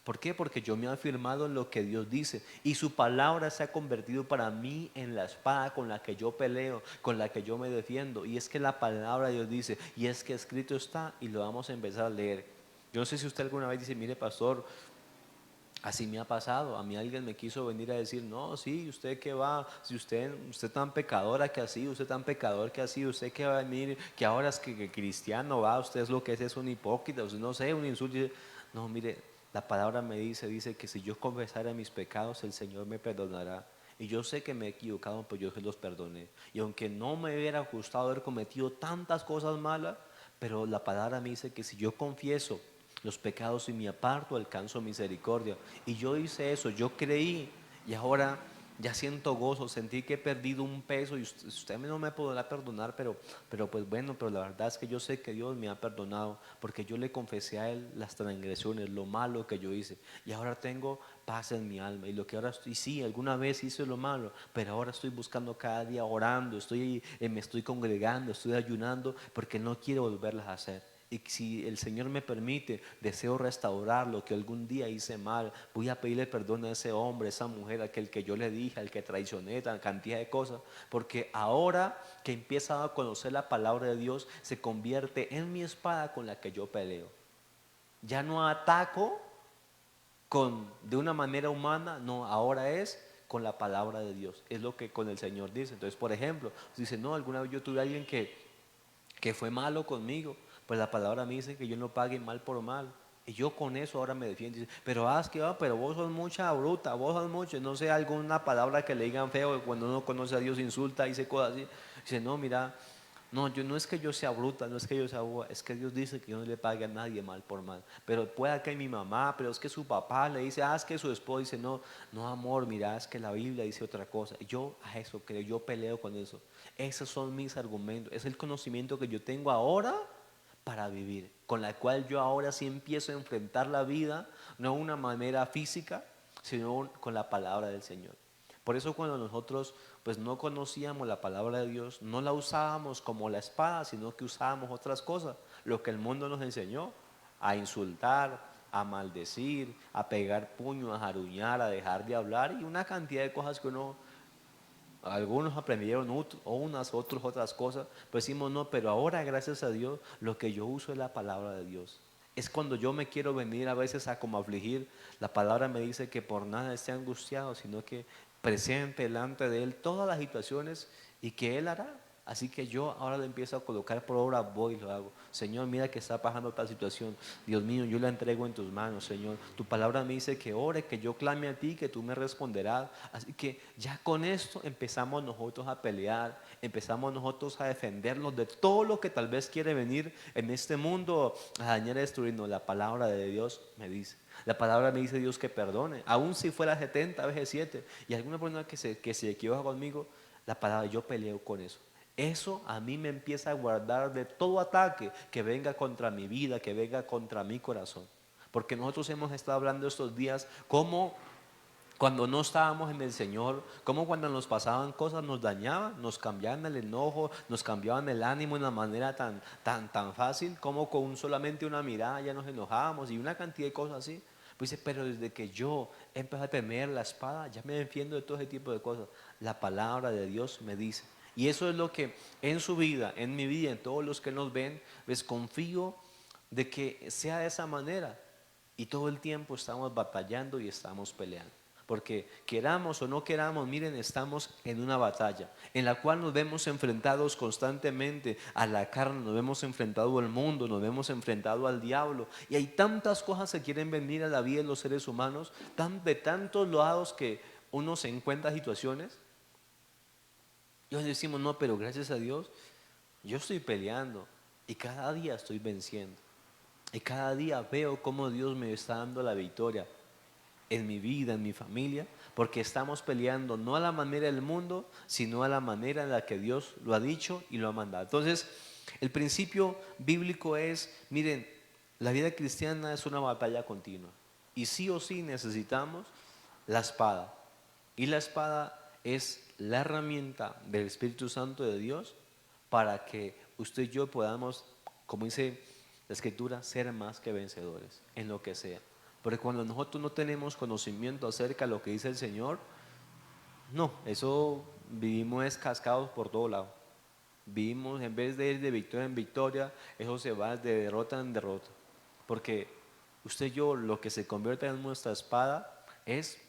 ¿Por qué? Porque yo me he afirmado en lo que Dios dice y su palabra se ha convertido para mí en la espada con la que yo peleo, con la que yo me defiendo. Y es que la palabra de Dios dice, y es que escrito está, y lo vamos a empezar a leer. Yo no sé si usted alguna vez dice, mire, pastor, así me ha pasado. A mí alguien me quiso venir a decir, no, sí, usted qué va, si usted tan pecadora que así, usted tan pecador que así, usted que va a venir, que ahora es que cristiano va, usted es lo que es un hipócrita, usted no sé, un insulto. No, mire, la palabra me dice que si yo confesara mis pecados, el Señor me perdonará. Y yo sé que me he equivocado, pues yo se los perdoné. Y aunque no me hubiera gustado haber cometido tantas cosas malas, pero la palabra me dice que si yo confieso los pecados y me aparto, alcanzo misericordia. Y yo hice eso, yo creí, y ahora ya siento gozo, sentí que he perdido un peso, y usted no me podrá perdonar, pero pues bueno, pero la verdad es que yo sé que Dios me ha perdonado, porque yo le confesé a Él las transgresiones, lo malo que yo hice, y ahora tengo paz en mi alma. Y lo que ahora estoy, sí, alguna vez hice lo malo, pero ahora estoy buscando cada día, orando, me estoy congregando, estoy ayunando, porque no quiero volverlas a hacer. Y si el Señor me permite, deseo restaurar lo que algún día hice mal. Voy a pedirle perdón a ese hombre, a esa mujer, aquel que yo le dije, al que traicioné, tan cantidad de cosas. Porque ahora que empieza a conocer la palabra de Dios, se convierte en mi espada con la que yo peleo. Ya no ataco de una manera humana, no, ahora es con la palabra de Dios. Es lo que con el Señor dice. Entonces, por ejemplo, dice, no, alguna vez yo tuve a alguien que fue malo conmigo, pues la palabra me dice que yo no pague mal por mal. Y yo con eso ahora me defiendo. Dice, pero que va, pero vos sos mucha bruta, vos sos mucho, no sé, alguna palabra que le digan feo, cuando uno conoce a Dios insulta, dice cosas así. Dice, no, mira, no, no es que yo sea bruta, no es que yo sea boba, es que Dios dice que yo no le pague a nadie mal por mal. Pero pueda que mi mamá, pero es que su papá le dice, es que su esposo dice, no, no amor, mira, es que la Biblia dice otra cosa. Yo a eso creo, yo peleo con eso. Esos son mis argumentos, es el conocimiento que yo tengo ahora para vivir, con la cual yo ahora sí empiezo a enfrentar la vida, no de una manera física, sino con la palabra del Señor. Por eso cuando nosotros pues no conocíamos la palabra de Dios, no la usábamos como la espada, sino que usábamos otras cosas, lo que el mundo nos enseñó, a insultar, a maldecir, a pegar puños, a jaruñar, a dejar de hablar y una cantidad de cosas que uno Algunos aprendieron unas, otros otras cosas, pues decimos no, pero ahora gracias a Dios lo que yo uso es la palabra de Dios. Es cuando yo me quiero venir a veces a como afligir, la palabra me dice que por nada esté angustiado, sino que presente delante de Él todas las situaciones y que Él hará. Así que yo ahora le empiezo a colocar por obra, voy y lo hago. Señor, mira que está pasando tal situación. Dios mío, yo la entrego en tus manos, Señor. Tu palabra me dice que ore, que yo clame a ti, que tú me responderás. Así que ya con esto empezamos nosotros a pelear, empezamos nosotros a defendernos de todo lo que tal vez quiere venir en este mundo a dañar y destruirnos. La palabra de Dios me dice. La palabra me dice Dios que perdone, aun si fuera 70 veces 7. Y alguna persona que se equivoca conmigo, la palabra, yo peleo con eso. Eso a mí me empieza a guardar de todo ataque que venga contra mi vida, que venga contra mi corazón. Porque nosotros hemos estado hablando estos días cómo cuando no estábamos en el Señor, cómo cuando nos pasaban cosas nos dañaban, nos cambiaban el enojo, nos cambiaban el ánimo de una manera tan fácil, como con solamente una mirada ya nos enojábamos y una cantidad de cosas así. Pues dice, pero desde que yo empecé a tener la espada, ya me defiendo de todo ese tipo de cosas. La palabra de Dios me dice. Y eso es lo que en su vida, en mi vida, en todos los que nos ven, les confío de que sea de esa manera. Y todo el tiempo estamos batallando y estamos peleando. Porque queramos o no queramos, miren, estamos en una batalla en la cual nos vemos enfrentados constantemente a la carne, nos vemos enfrentado al mundo, nos vemos enfrentado al diablo. Y hay tantas cosas que quieren venir a la vida de los seres humanos, de tantos lados que uno se encuentra situaciones. Y hoy decimos, no, pero gracias a Dios, yo estoy peleando y cada día estoy venciendo. Y cada día veo cómo Dios me está dando la victoria en mi vida, en mi familia, porque estamos peleando no a la manera del mundo, sino a la manera en la que Dios lo ha dicho y lo ha mandado. Entonces, el principio bíblico es, miren, la vida cristiana es una batalla continua y sí o sí necesitamos la espada. Y la espada es la herramienta del Espíritu Santo de Dios para que usted y yo podamos, como dice la Escritura, ser más que vencedores en lo que sea. Porque cuando nosotros no tenemos conocimiento acerca de lo que dice el Señor, no, eso vivimos cascados por todo lado. Vivimos, en vez de ir de victoria en victoria, eso se va de derrota en derrota. Porque usted y yo, lo que se convierte en nuestra espada es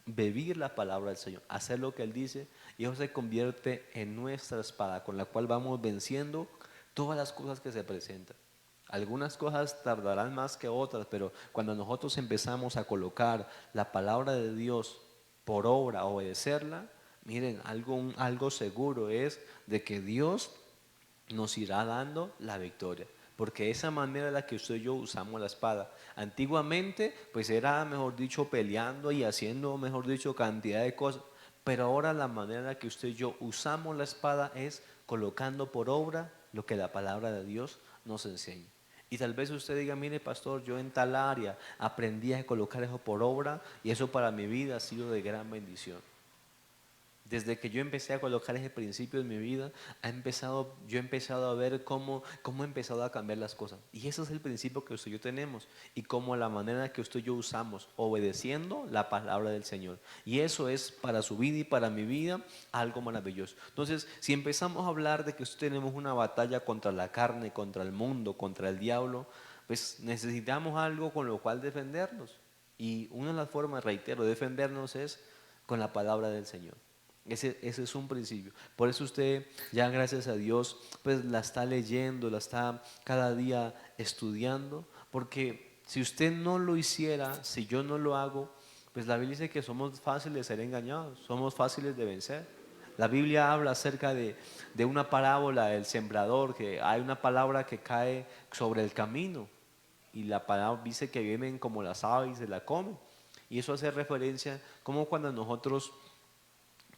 vivir la palabra del Señor, hacer lo que Él dice, y eso se convierte en nuestra espada, con la cual vamos venciendo todas las cosas que se presentan. Algunas cosas tardarán más que otras, pero cuando nosotros empezamos a colocar la palabra de Dios por obra, obedecerla, miren, algo seguro es de que Dios nos irá dando la victoria. Porque esa manera en la que usted y yo usamos la espada. Antiguamente, pues era, mejor dicho, peleando y haciendo, mejor dicho, cantidad de cosas. Pero ahora la manera en la que usted y yo usamos la espada es colocando por obra lo que la palabra de Dios nos enseña. Y tal vez usted diga, mire pastor, yo en tal área aprendí a colocar eso por obra y eso para mi vida ha sido de gran bendición. Desde que yo empecé a colocar ese principio en mi vida, yo he empezado a ver cómo he empezado a cambiar las cosas. Y ese es el principio que usted y yo tenemos. Y como la manera que usted y yo usamos, obedeciendo la palabra del Señor. Y eso es para su vida y para mi vida algo maravilloso. Entonces, si empezamos a hablar de que tenemos una batalla contra la carne, contra el mundo, contra el diablo, pues necesitamos algo con lo cual defendernos. Y una de las formas, reitero, de defendernos es con la palabra del Señor. Ese es un principio. Por eso usted ya gracias a Dios pues la está leyendo, la está cada día estudiando, porque si usted no lo hiciera, si yo no lo hago, pues la Biblia dice que somos fáciles de ser engañados, somos fáciles de vencer. La Biblia habla acerca de una parábola del sembrador, que hay una palabra que cae sobre el camino y la palabra dice que vienen como las aves y se la comen. Y eso hace referencia como cuando nosotros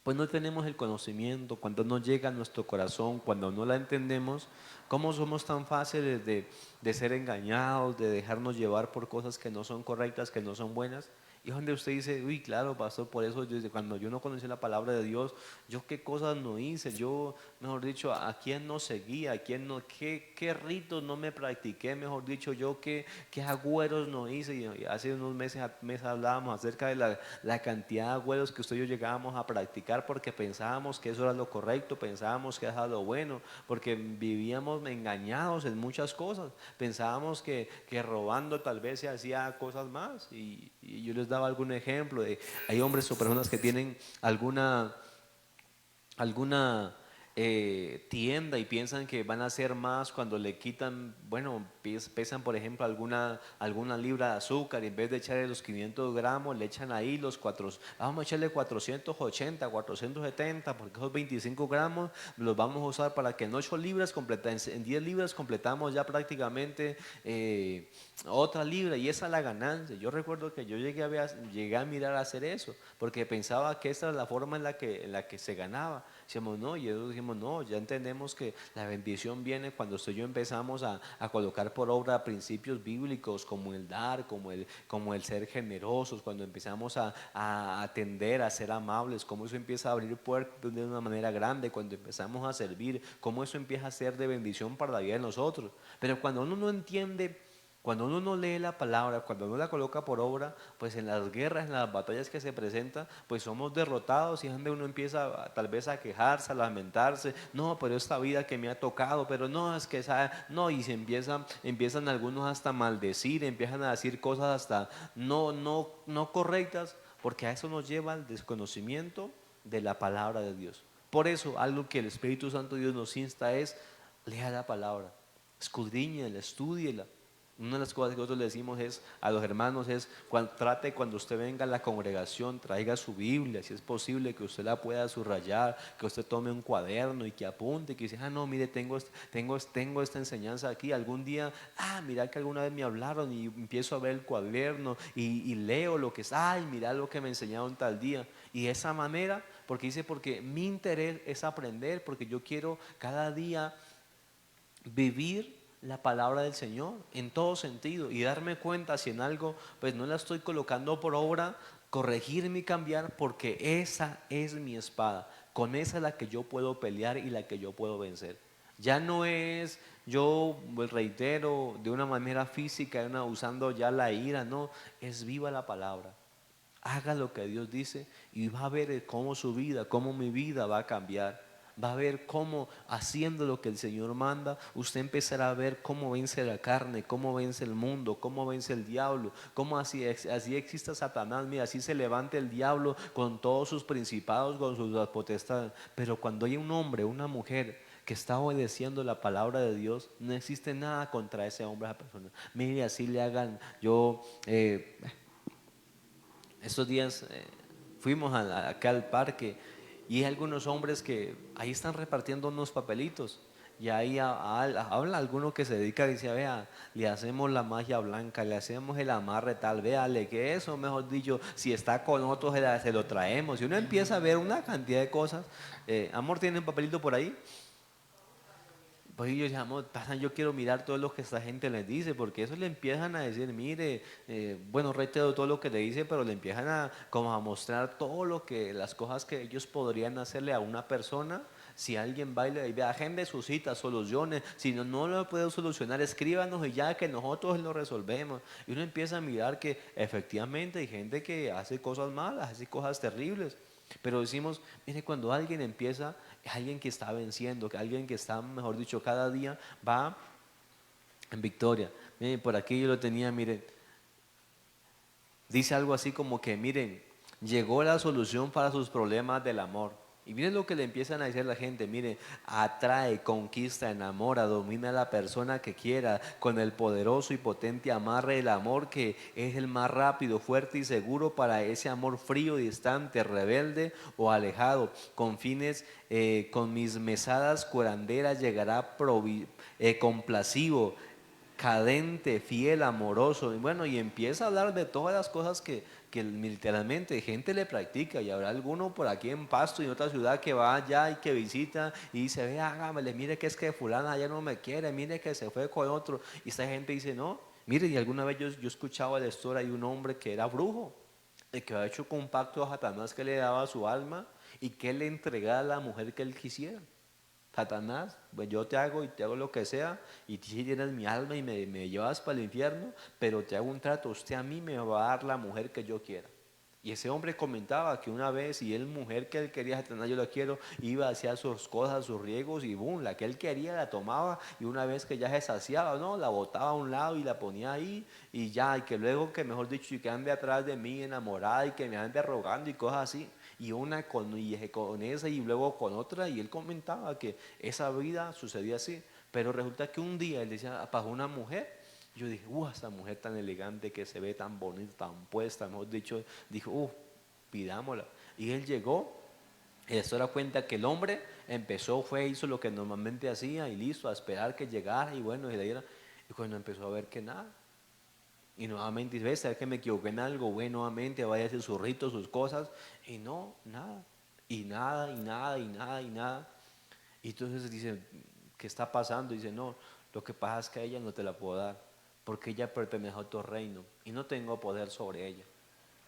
pues no tenemos el conocimiento, cuando no llega a nuestro corazón, cuando no la entendemos, cómo somos tan fáciles de ser engañados, de dejarnos llevar por cosas que no son correctas, que no son buenas. Y es donde usted dice, uy, claro, pastor, por eso desde cuando yo no conocí la palabra de Dios, yo qué cosas no hice, yo, mejor dicho, a quién no seguía, a quién no, qué ritos no me practiqué, mejor dicho, yo qué agüeros no hice. Y hace unos meses hablábamos acerca de la cantidad de agüeros que usted y yo llegábamos a practicar porque pensábamos que eso era lo correcto, pensábamos que era lo bueno, porque vivíamos engañados en muchas cosas, pensábamos que robando tal vez se hacía cosas más. Y yo les daba algún ejemplo de, hay hombres o personas que tienen alguna tienda y piensan que van a hacer más cuando le quitan, bueno, pesan por ejemplo alguna libra de azúcar y en vez de echarle los 500 gramos le echan ahí los 4, vamos a echarle 480, 470 porque esos 25 gramos los vamos a usar para que en 8 libras en 10 libras completamos ya prácticamente otra libra y esa es la ganancia. Yo recuerdo que yo llegué a mirar a hacer eso porque pensaba que esa era la forma en la que se ganaba. Decíamos, no, y ellos dijimos, no, ya entendemos que la bendición viene cuando usted y yo empezamos a colocar por obra principios bíblicos como el dar, como el ser generosos, cuando empezamos a atender, a ser amables, cómo eso empieza a abrir puertas de una manera grande, cuando empezamos a servir, cómo eso empieza a ser de bendición para la vida de nosotros. Pero cuando uno no entiende, cuando uno no lee la palabra, cuando uno la coloca por obra, pues en las guerras, en las batallas que se presentan, pues somos derrotados y es donde uno empieza tal vez a quejarse, a lamentarse, no, pero esta vida que me ha tocado, pero no, es que esa, no, y empiezan algunos hasta a maldecir, empiezan a decir cosas hasta no correctas, porque a eso nos lleva al desconocimiento de la palabra de Dios. Por eso, algo que el Espíritu Santo de Dios nos insta es, lea la palabra, escudriñela, estúdiela. Una de las cosas que nosotros le decimos a los hermanos es trate cuando usted venga a la congregación, traiga su Biblia, si es posible que usted la pueda subrayar, que usted tome un cuaderno y que apunte, que dice, no, mire, tengo esta enseñanza aquí, algún día, mira que alguna vez me hablaron y empiezo a ver el cuaderno y leo lo que es, mira lo que me enseñaron tal día. Y de esa manera, porque mi interés es aprender, porque yo quiero cada día vivir la palabra del Señor en todo sentido y darme cuenta si en algo pues no la estoy colocando por obra, corregirme y cambiar, porque esa es mi espada, con esa es la que yo puedo pelear y la que yo puedo vencer. Ya no es, yo reitero, de una manera física, usando ya la ira, no, es viva la palabra. Haga lo que Dios dice y va a ver cómo su vida, cómo mi vida va a cambiar. Va a ver cómo, haciendo lo que el Señor manda, usted empezará a ver cómo vence la carne, cómo vence el mundo, cómo vence el diablo, cómo así exista Satanás. Mira, así se levanta el diablo con todos sus principados, con sus potestades. Pero cuando hay un hombre, una mujer que está obedeciendo la palabra de Dios, no existe nada contra ese hombre, esa persona. Mire, así le hagan. Estos días fuimos acá al parque y hay algunos hombres que ahí están repartiendo unos papelitos y ahí habla alguno que se dedica y dice, vea, le hacemos la magia blanca, le hacemos el amarre tal, véale que eso, mejor dicho, si está con otros se lo traemos. Y uno empieza a ver una cantidad de cosas. Amor, ¿tiene un papelito por ahí? Pues ellos llamamos, pasan, yo quiero mirar todo lo que esta gente les dice, porque eso le empiezan a decir, mire, bueno, reitero todo lo que le dice, pero le empiezan como a mostrar todo las cosas que ellos podrían hacerle a una persona. Si alguien baila y ve, agende su cita, soluciones, si no lo puede solucionar, escríbanos y ya que nosotros lo resolvemos. Y uno empieza a mirar que efectivamente hay gente que hace cosas malas, hace cosas terribles. Pero decimos, mire, cuando alguien empieza, es alguien que está venciendo, que alguien que está, mejor dicho, cada día va en victoria. Miren, por aquí yo lo tenía, miren, dice algo así como que, miren, llegó la solución para sus problemas del amor. Y miren lo que le empiezan a decir a la gente, miren, atrae, conquista, enamora, domina a la persona que quiera con el poderoso y potente amarre del amor, que es el más rápido, fuerte y seguro para ese amor frío, distante, rebelde o alejado. Con fines, con mis mesadas curanderas llegará complacivo, cadente, fiel, amoroso. Y bueno, y empieza a hablar de todas las cosas que literalmente gente le practica. Y habrá alguno por aquí en Pasto y en otra ciudad que va allá y que visita y dice, ve, hágamele, mire que es que fulana ya no me quiere, mire que se fue con otro. Y esta gente dice, no, mire, y alguna vez yo escuchaba la historia de un hombre que era brujo. el que había hecho un pacto a Satanás que le daba su alma y que le entregara a la mujer que él quisiera. Satanás, pues yo te hago y te hago lo que sea, y si tienes mi alma y me llevas para el infierno, pero te hago un trato, usted a mí me va a dar la mujer que yo quiera. Y ese hombre comentaba que una vez, y él, mujer que él quería, Satanás, yo la quiero, iba hacia sus cosas, sus riegos, y boom, la que él quería la tomaba, y una vez que ya se saciaba, ¿no? La botaba a un lado y la ponía ahí, y ya, y que luego, que mejor dicho, y que ande atrás de mí enamorada, y que me ande rogando y cosas así. Y una con esa y luego con otra, y él comentaba que esa vida sucedía así. Pero resulta que un día él decía, pasó una mujer. Yo dije, esa mujer tan elegante que se ve tan bonita, tan puesta, mejor dicho, dijo, pidámosla. Y él llegó, y esto era cuenta que el hombre empezó, hizo lo que normalmente hacía y listo, a esperar que llegara y bueno, y cuando empezó a ver que nada, y nuevamente dice, ¿sabes que me equivoqué en algo? Bueno, nuevamente vaya a hacer sus ritos, sus cosas, y no, nada, y nada, y nada, y nada, y nada. Y entonces dice, ¿qué está pasando? Dice, no, lo que pasa es que a ella no te la puedo dar, porque ella pertenece a otro reino y no tengo poder sobre ella.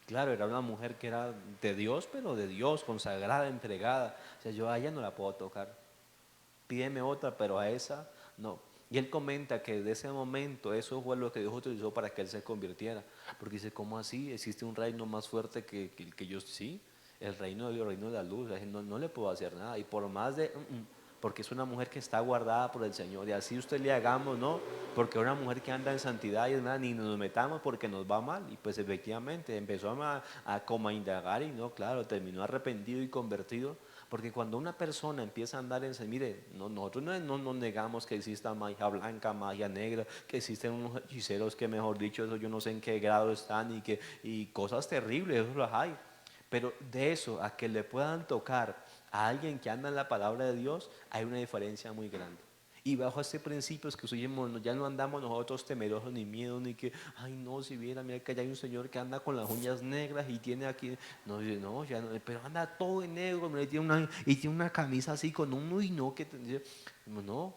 Claro, era una mujer que era de Dios, pero de Dios, consagrada, entregada. O sea, yo a ella no la puedo tocar. Pídeme otra, pero a esa no. Y él comenta que de ese momento eso fue lo que Dios utilizó para que él se convirtiera. Porque dice, ¿cómo así? ¿Existe un reino más fuerte que el que yo? Sí, el reino de Dios, el reino de la luz. No, no le puedo hacer nada. Y por más de... porque es una mujer que está guardada por el Señor. Y así usted le hagamos, ¿no? Porque una mujer que anda en santidad y es nada, ni nos metamos porque nos va mal. Y pues efectivamente empezó como a indagar y no, claro, terminó arrepentido y convertido. Porque cuando una persona empieza a andar en... Mire, nosotros no nos negamos que exista magia blanca, magia negra, que existen unos hechiceros que, mejor dicho, eso yo no sé en qué grado están y cosas terribles, eso las hay. Pero de eso a que le puedan tocar a alguien que anda en la palabra de Dios, hay una diferencia muy grande. Y bajo este principio es que ya no andamos nosotros temerosos ni miedo, ni que, ay no, si viera, mira que allá hay un señor que anda con las uñas negras y tiene aquí, no, no, ya no, pero anda todo en negro, mira, y tiene una camisa así con un, uy, no, que no,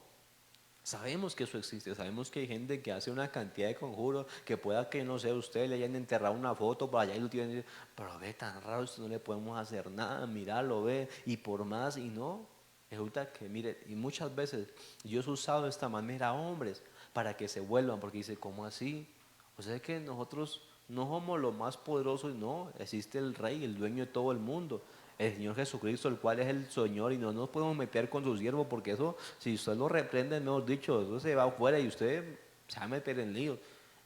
sabemos que eso existe, sabemos que hay gente que hace una cantidad de conjuros, que pueda que, no sé, usted le hayan enterrado una foto para allá y lo tienen, pero ve tan raro, esto no le podemos hacer nada, mira, lo ve, y por más, y no, resulta que, mire, y muchas veces Dios ha usado de esta manera a hombres para que se vuelvan, porque dice, ¿cómo así? O sea que nosotros no somos los más poderosos, no, existe el Rey, el dueño de todo el mundo, el Señor Jesucristo, el cual es el Señor, y no nos podemos meter con sus siervos, porque eso, si usted lo reprende, mejor dicho, eso se va afuera y usted se va a meter en lío.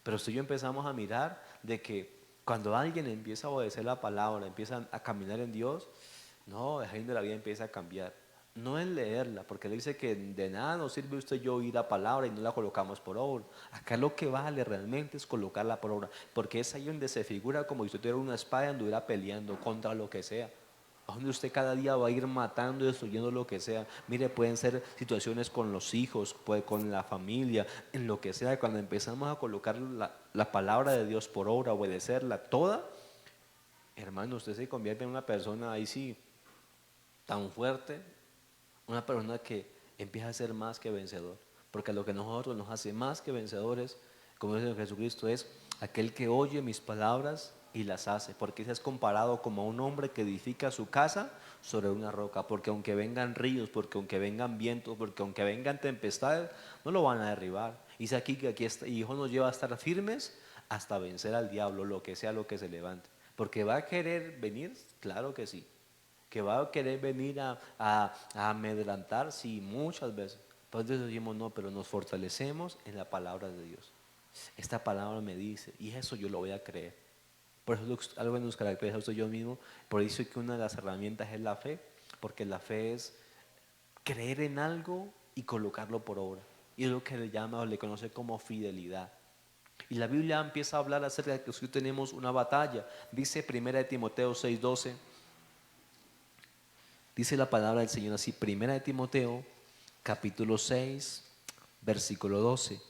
Pero si yo empezamos a mirar de que cuando alguien empieza a obedecer la palabra, empieza a caminar en Dios, no, el reino de la vida empieza a cambiar. No es leerla, porque él dice que de nada nos sirve usted y yo oír la palabra y no la colocamos por obra. Acá lo que vale realmente es colocarla por obra, porque es ahí donde se figura como si usted tuviera una espada y anduviera peleando contra lo que sea. A donde usted cada día va a ir matando y destruyendo lo que sea. Mire, pueden ser situaciones con los hijos, con la familia, en lo que sea. Cuando empezamos a colocar la palabra de Dios por obra, obedecerla toda, hermano, usted se convierte en una persona ahí sí tan fuerte, una persona que empieza a ser más que vencedor. Porque lo que nosotros nos hace más que vencedores, como dice Jesucristo, es aquel que oye mis palabras y las hace. Porque ese es comparado como a un hombre que edifica su casa sobre una roca. Porque aunque vengan ríos, porque aunque vengan vientos, porque aunque vengan tempestades, no lo van a derribar. Dice aquí que aquí este hijo nos lleva a estar firmes hasta vencer al diablo, lo que sea lo que se levante. Porque va a querer venir, claro que sí, que va a querer venir a amedrentar, sí, muchas veces. Entonces decimos, no, pero nos fortalecemos en la palabra de Dios. Esta palabra me dice, y eso yo lo voy a creer. Por eso algo que nos caracteriza a usted y yo mismo, por eso es que una de las herramientas es la fe, porque la fe es creer en algo y colocarlo por obra. Y es lo que le llama o le conoce como fidelidad. Y la Biblia empieza a hablar acerca de que si tenemos una batalla. Dice 1 Timoteo 6:12. Dice la palabra del Señor así, Primera de Timoteo, capítulo 6, versículo 12.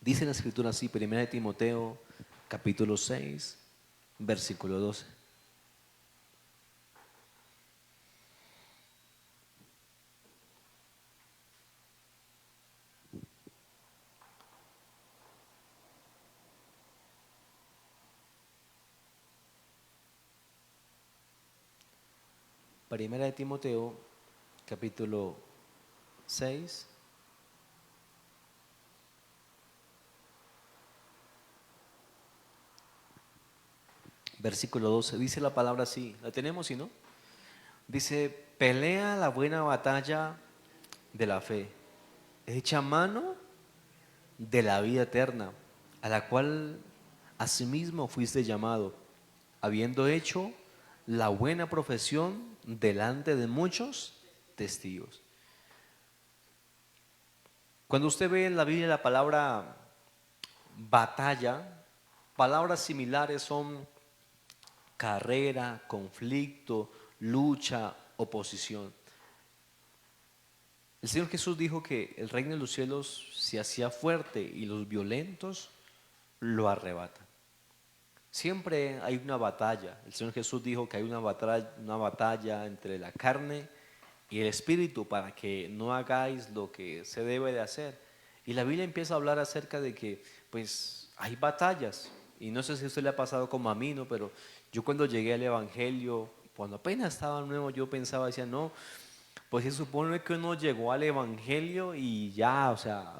Dice la escritura así, Primera de Timoteo, capítulo 6, versículo 12. Primera de Timoteo, capítulo 6, versículo 12. Dice la palabra así, ¿la tenemos, si no? Dice, pelea la buena batalla de la fe, echa mano de la vida eterna, a la cual asimismo fuiste llamado, habiendo hecho la buena profesión delante de muchos testigos. Cuando usted ve en la Biblia la palabra batalla, palabras similares son carrera, conflicto, lucha, oposición. El Señor Jesús dijo que el reino de los cielos se hacía fuerte y los violentos lo arrebatan. Siempre hay una batalla. El Señor Jesús dijo que hay una batalla entre la carne y el espíritu para que no hagáis lo que se debe de hacer. Y la Biblia empieza a hablar acerca de que pues hay batallas. Y no sé si a usted le ha pasado como a mí, ¿no? Pero yo cuando llegué al Evangelio, cuando apenas estaba nuevo, yo pensaba, decía, no, pues se supone que uno llegó al Evangelio y ya, o sea,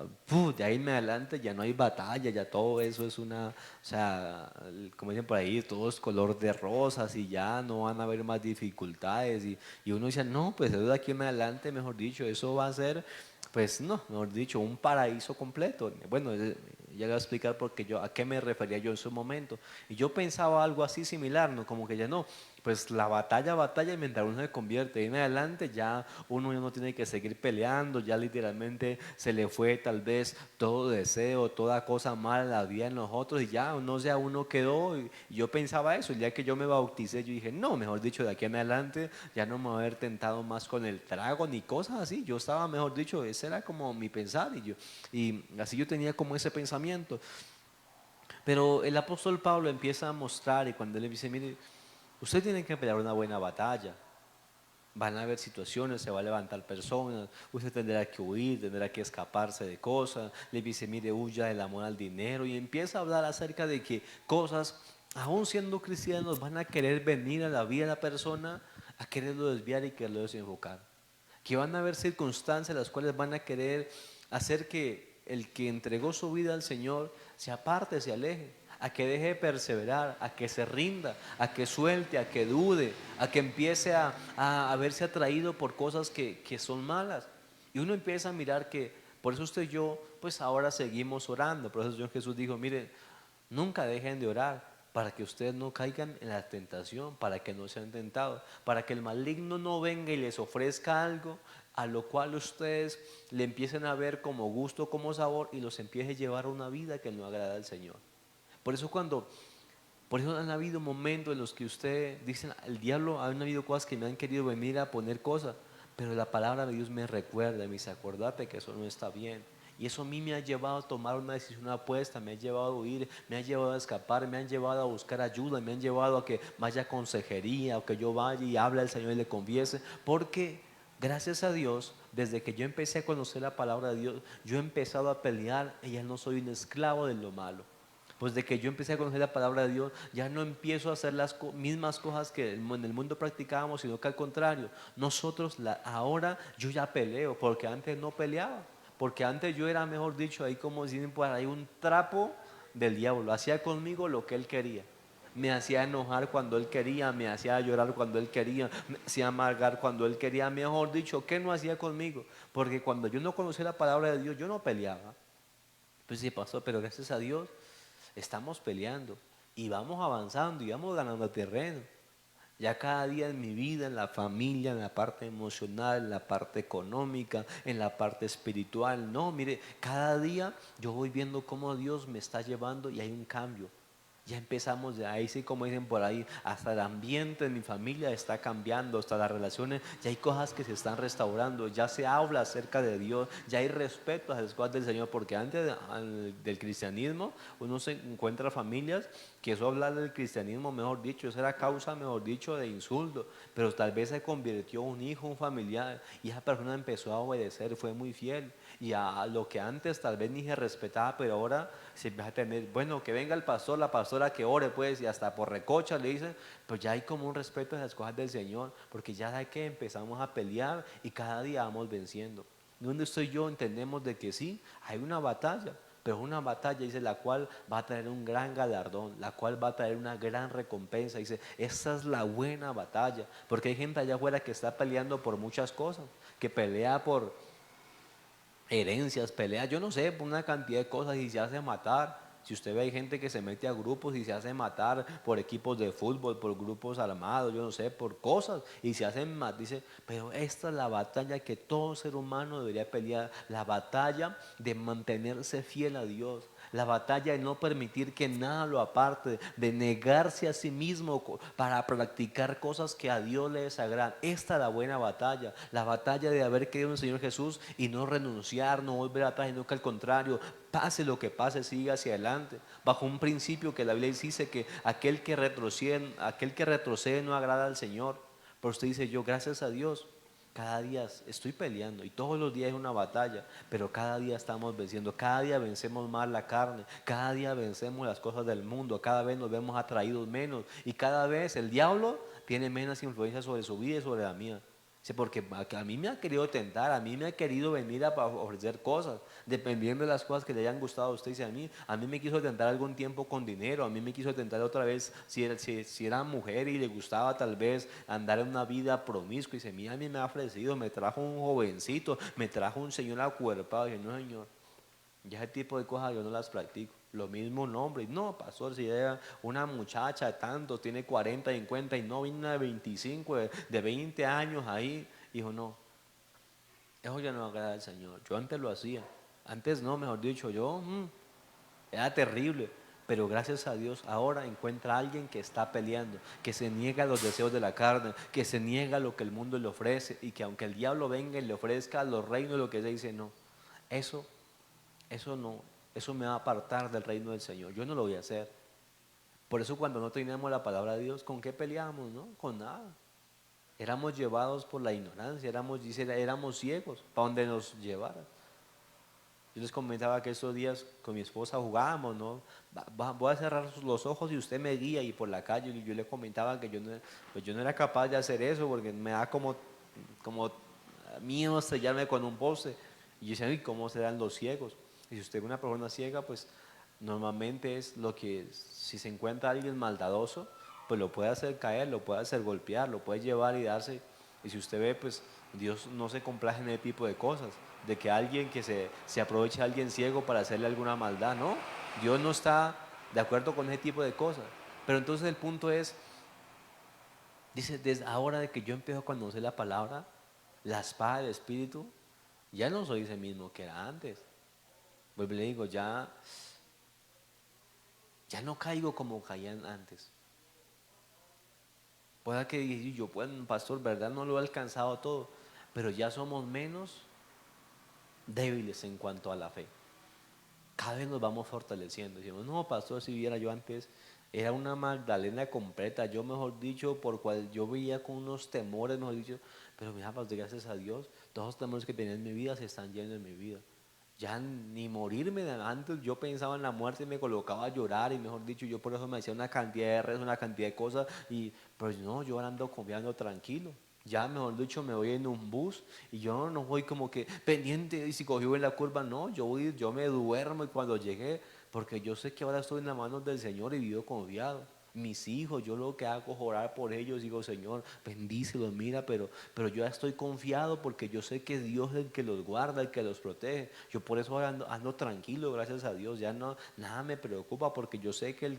de ahí en adelante ya no hay batalla, ya todo eso es una, o sea, como dicen por ahí, todo es color de rosas y ya no van a haber más dificultades. Y uno dice, no, pues eso de aquí en adelante, mejor dicho, eso va a ser, pues no, mejor dicho, un paraíso completo. Bueno, ya le voy a explicar porque yo, a qué me refería yo en su momento. Y yo pensaba algo así similar, ¿no? Como que ya no, pues la batalla, mientras uno se convierte en adelante, ya uno ya no tiene que seguir peleando, ya literalmente se le fue tal vez todo deseo, toda cosa mala en la vida en nosotros y ya, no sé, uno quedó, y yo pensaba eso, el día que yo me bauticé, yo dije, no, mejor dicho, de aquí en adelante ya no me voy a haber tentado más con el trago ni cosas así, yo estaba, mejor dicho, ese era como mi pensar y así yo tenía como ese pensamiento. Pero el apóstol Pablo empieza a mostrar y cuando él le dice, mire, usted tiene que pelear una buena batalla. Van a haber situaciones, se va a levantar personas, usted tendrá que huir, tendrá que escaparse de cosas. Le dice, mire, huya del amor al dinero y empieza a hablar acerca de que cosas, aún siendo cristianos, van a querer venir a la vida de la persona, a quererlo desviar y quererlo desenfocar. Que van a haber circunstancias las cuales van a querer hacer que el que entregó su vida al Señor se aparte, se aleje, a que deje de perseverar, a que se rinda, a que suelte, a que dude, a que empiece a verse atraído por cosas que son malas. Y uno empieza a mirar que, por eso usted y yo, pues ahora seguimos orando. Por eso el Señor Jesús dijo, mire, nunca dejen de orar para que ustedes no caigan en la tentación, para que no sean tentados, para que el maligno no venga y les ofrezca algo a lo cual ustedes le empiecen a ver como gusto, como sabor y los empiece a llevar a una vida que no agrada al Señor. Por eso por eso han habido momentos en los que usted dicen, el diablo, han habido cosas que me han querido venir a poner cosas, pero la palabra de Dios me recuerda, me dice, acordate que eso no está bien. Y eso a mí me ha llevado a tomar una decisión apuesta, me ha llevado a huir, me ha llevado a escapar, me han llevado a buscar ayuda, me han llevado a que vaya a consejería, o que yo vaya y hable al Señor y le confiese, porque gracias a Dios, desde que yo empecé a conocer la palabra de Dios, yo he empezado a pelear y ya no soy un esclavo de lo malo. Pues de que yo empecé a conocer la palabra de Dios, ya no empiezo a hacer las mismas cosas que en el mundo practicábamos, sino que al contrario, nosotros ahora yo ya peleo, porque antes no peleaba, porque antes yo era, mejor dicho, ahí como dicen por ahí, un trapo del diablo, hacía conmigo lo que él quería. Me hacía enojar cuando él quería, me hacía llorar cuando él quería, me hacía amargar cuando él quería, mejor dicho, ¿qué no hacía conmigo? Porque cuando yo no conocía la palabra de Dios, yo no peleaba. Pues sí, pasó, pero gracias a Dios estamos peleando y vamos avanzando y vamos ganando terreno. Ya cada día en mi vida, en la familia, en la parte emocional, en la parte económica, en la parte espiritual. No, mire, cada día yo voy viendo cómo Dios me está llevando y hay un cambio. Ya empezamos de ahí, sí, como dicen por ahí, hasta el ambiente de mi familia está cambiando, hasta las relaciones, ya hay cosas que se están restaurando, ya se habla acerca de Dios, ya hay respeto a las cosas del Señor, porque antes del cristianismo uno se encuentra familias que eso hablar del cristianismo, mejor dicho, eso era causa, mejor dicho, de insulto, pero tal vez se convirtió un hijo, un familiar, y esa persona empezó a obedecer, fue muy fiel, y a lo que antes tal vez ni se respetaba, pero ahora se empieza a tener, bueno, que venga el pastor, la pastora, pastor a que ore, pues, y hasta por recocha le dicen, pues ya hay como un respeto a las cosas del Señor, porque ya sabe que empezamos a pelear y cada día vamos venciendo. ¿Dónde estoy yo? Entendemos de que sí, hay una batalla, pero una batalla, dice, la cual va a traer un gran galardón, la cual va a traer una gran recompensa. Dice, esta es la buena batalla, porque hay gente allá afuera que está peleando por muchas cosas, que pelea por herencias, pelea, yo no sé, por una cantidad de cosas y se hace matar. Si usted ve, hay gente que se mete a grupos y se hace matar por equipos de fútbol, por grupos armados, yo no sé, por cosas, y se hacen más. Dice, pero esta es la batalla que todo ser humano debería pelear, la batalla de mantenerse fiel a Dios, la batalla de no permitir que nada lo aparte, de negarse a sí mismo para practicar cosas que a Dios le desagradan. Esta es la buena batalla, la batalla de haber creído en el Señor Jesús y no renunciar, no volver atrás, sino que al contrario, pase lo que pase, siga hacia adelante, bajo un principio que la Biblia dice que aquel que retrocede no agrada al Señor. Pero usted dice, yo gracias a Dios cada día estoy peleando y todos los días es una batalla, pero cada día estamos venciendo, cada día vencemos más la carne, cada día vencemos las cosas del mundo, cada vez nos vemos atraídos menos y cada vez el diablo tiene menos influencia sobre su vida y sobre la mía. Sí, porque a mí me ha querido tentar, a mí me ha querido venir a ofrecer cosas, dependiendo de las cosas que le hayan gustado a usted. Dice, a mí me quiso tentar algún tiempo con dinero, a mí me quiso tentar otra vez si era mujer y le gustaba tal vez andar en una vida promiscua. Y dice, mira, a mí me ha ofrecido, me trajo un jovencito, me trajo un señor acuerpado. Y dije, no señor, ya ese tipo de cosas yo no las practico. Lo mismo nombre. No, pastor, si era una muchacha de tanto, tiene 40, 50 y no, viene una de 25, de 20 años ahí. Dijo, no, eso ya no agrada al Señor. Yo antes lo hacía. Antes no, mejor dicho, yo era terrible. Pero gracias a Dios ahora encuentra a alguien que está peleando, que se niega a los deseos de la carne, que se niega a lo que el mundo le ofrece y que aunque el diablo venga y le ofrezca a los reinos lo que se dice, no, eso eso no, eso me va a apartar del reino del Señor. Yo no lo voy a hacer. Por eso cuando no teníamos la palabra de Dios, ¿con qué peleamos? No, con nada. Éramos llevados por la ignorancia, éramos ciegos para donde nos llevara. Yo les comentaba que estos días con mi esposa jugábamos, ¿no? Voy a cerrar los ojos y usted me guía y por la calle. Y yo le comentaba que pues yo no era capaz de hacer eso porque me da como miedo estrellarme con un poste. Y yo decía, ¿y cómo serán los ciegos? Y si usted es una persona ciega, pues normalmente es lo que, si se encuentra alguien maldadoso, pues lo puede hacer caer, lo puede hacer golpear, lo puede llevar y darse. Y si usted ve, pues Dios no se complace en ese tipo de cosas, de que alguien que se aproveche a alguien ciego para hacerle alguna maldad, ¿no? Dios no está de acuerdo con ese tipo de cosas. Pero entonces el punto es, dice, desde ahora de que yo empiezo a conocer la palabra, la espada del Espíritu, ya no soy ese mismo que era antes. Pues le digo, ya no caigo como caían antes. Pueda que yo, bueno, pastor, verdad no lo he alcanzado todo, pero ya somos menos débiles en cuanto a la fe. Cada vez nos vamos fortaleciendo. Decimos, no, pastor, si viera yo antes, era una Magdalena completa. Yo, mejor dicho, por cual yo veía con unos temores, mejor dicho, pero mira, pastor, gracias a Dios, todos los temores que tenía en mi vida se están yendo en mi vida. Ya ni morirme, antes yo pensaba en la muerte y me colocaba a llorar y mejor dicho yo por eso me hacía una cantidad de rezos, una cantidad de cosas y pues no, yo ahora ando confiando tranquilo. Ya mejor dicho me voy en un bus y yo no voy como que pendiente y si cogió en la curva, no, yo me duermo y cuando llegué, porque yo sé que ahora estoy en las manos del Señor y vivo confiado. Mis hijos, yo lo que hago es orar por ellos, digo, Señor, bendícelos, mira, pero yo ya estoy confiado porque yo sé que Dios es el que los guarda, el que los protege. Yo por eso ando tranquilo, gracias a Dios, ya no, nada me preocupa porque yo sé que el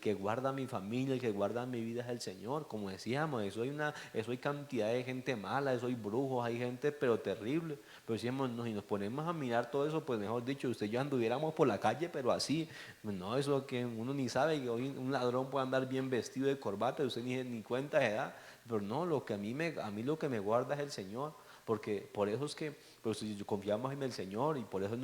que guarda mi familia, el que guarda mi vida es el Señor. Como decíamos, eso hay cantidad de gente mala, eso hay brujos, hay gente pero terrible. Pero decíamos, no, y nos ponemos a mirar todo eso, pues mejor dicho, usted y yo anduviéramos por la calle, pero así, no, eso que uno ni sabe que hoy un ladrón puede andar bien vestido de corbata, usted ni cuenta de edad, pero no, a mí lo que me guarda es el Señor, porque por eso es que pues, si confiamos en el Señor y por eso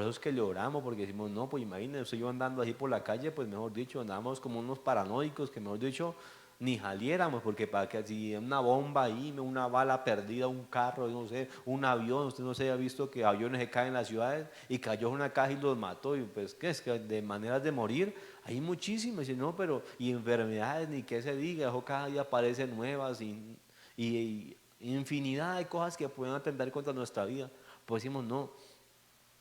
es que le oramos, porque decimos, no, pues imagínense, yo andando así por la calle, pues mejor dicho, andamos como unos paranoicos, que mejor dicho, ni saliéramos, porque para que si una bomba ahí, una bala perdida, un carro, no sé, un avión, usted no se haya visto que aviones se caen en las ciudades y cayó en una caja y los mató, y pues, ¿qué es? Que de maneras de morir hay muchísimas, y no, pero, y enfermedades, ni qué se diga, eso cada día aparecen nuevas, y infinidad de cosas que pueden atentar contra nuestra vida. Pues decimos, no,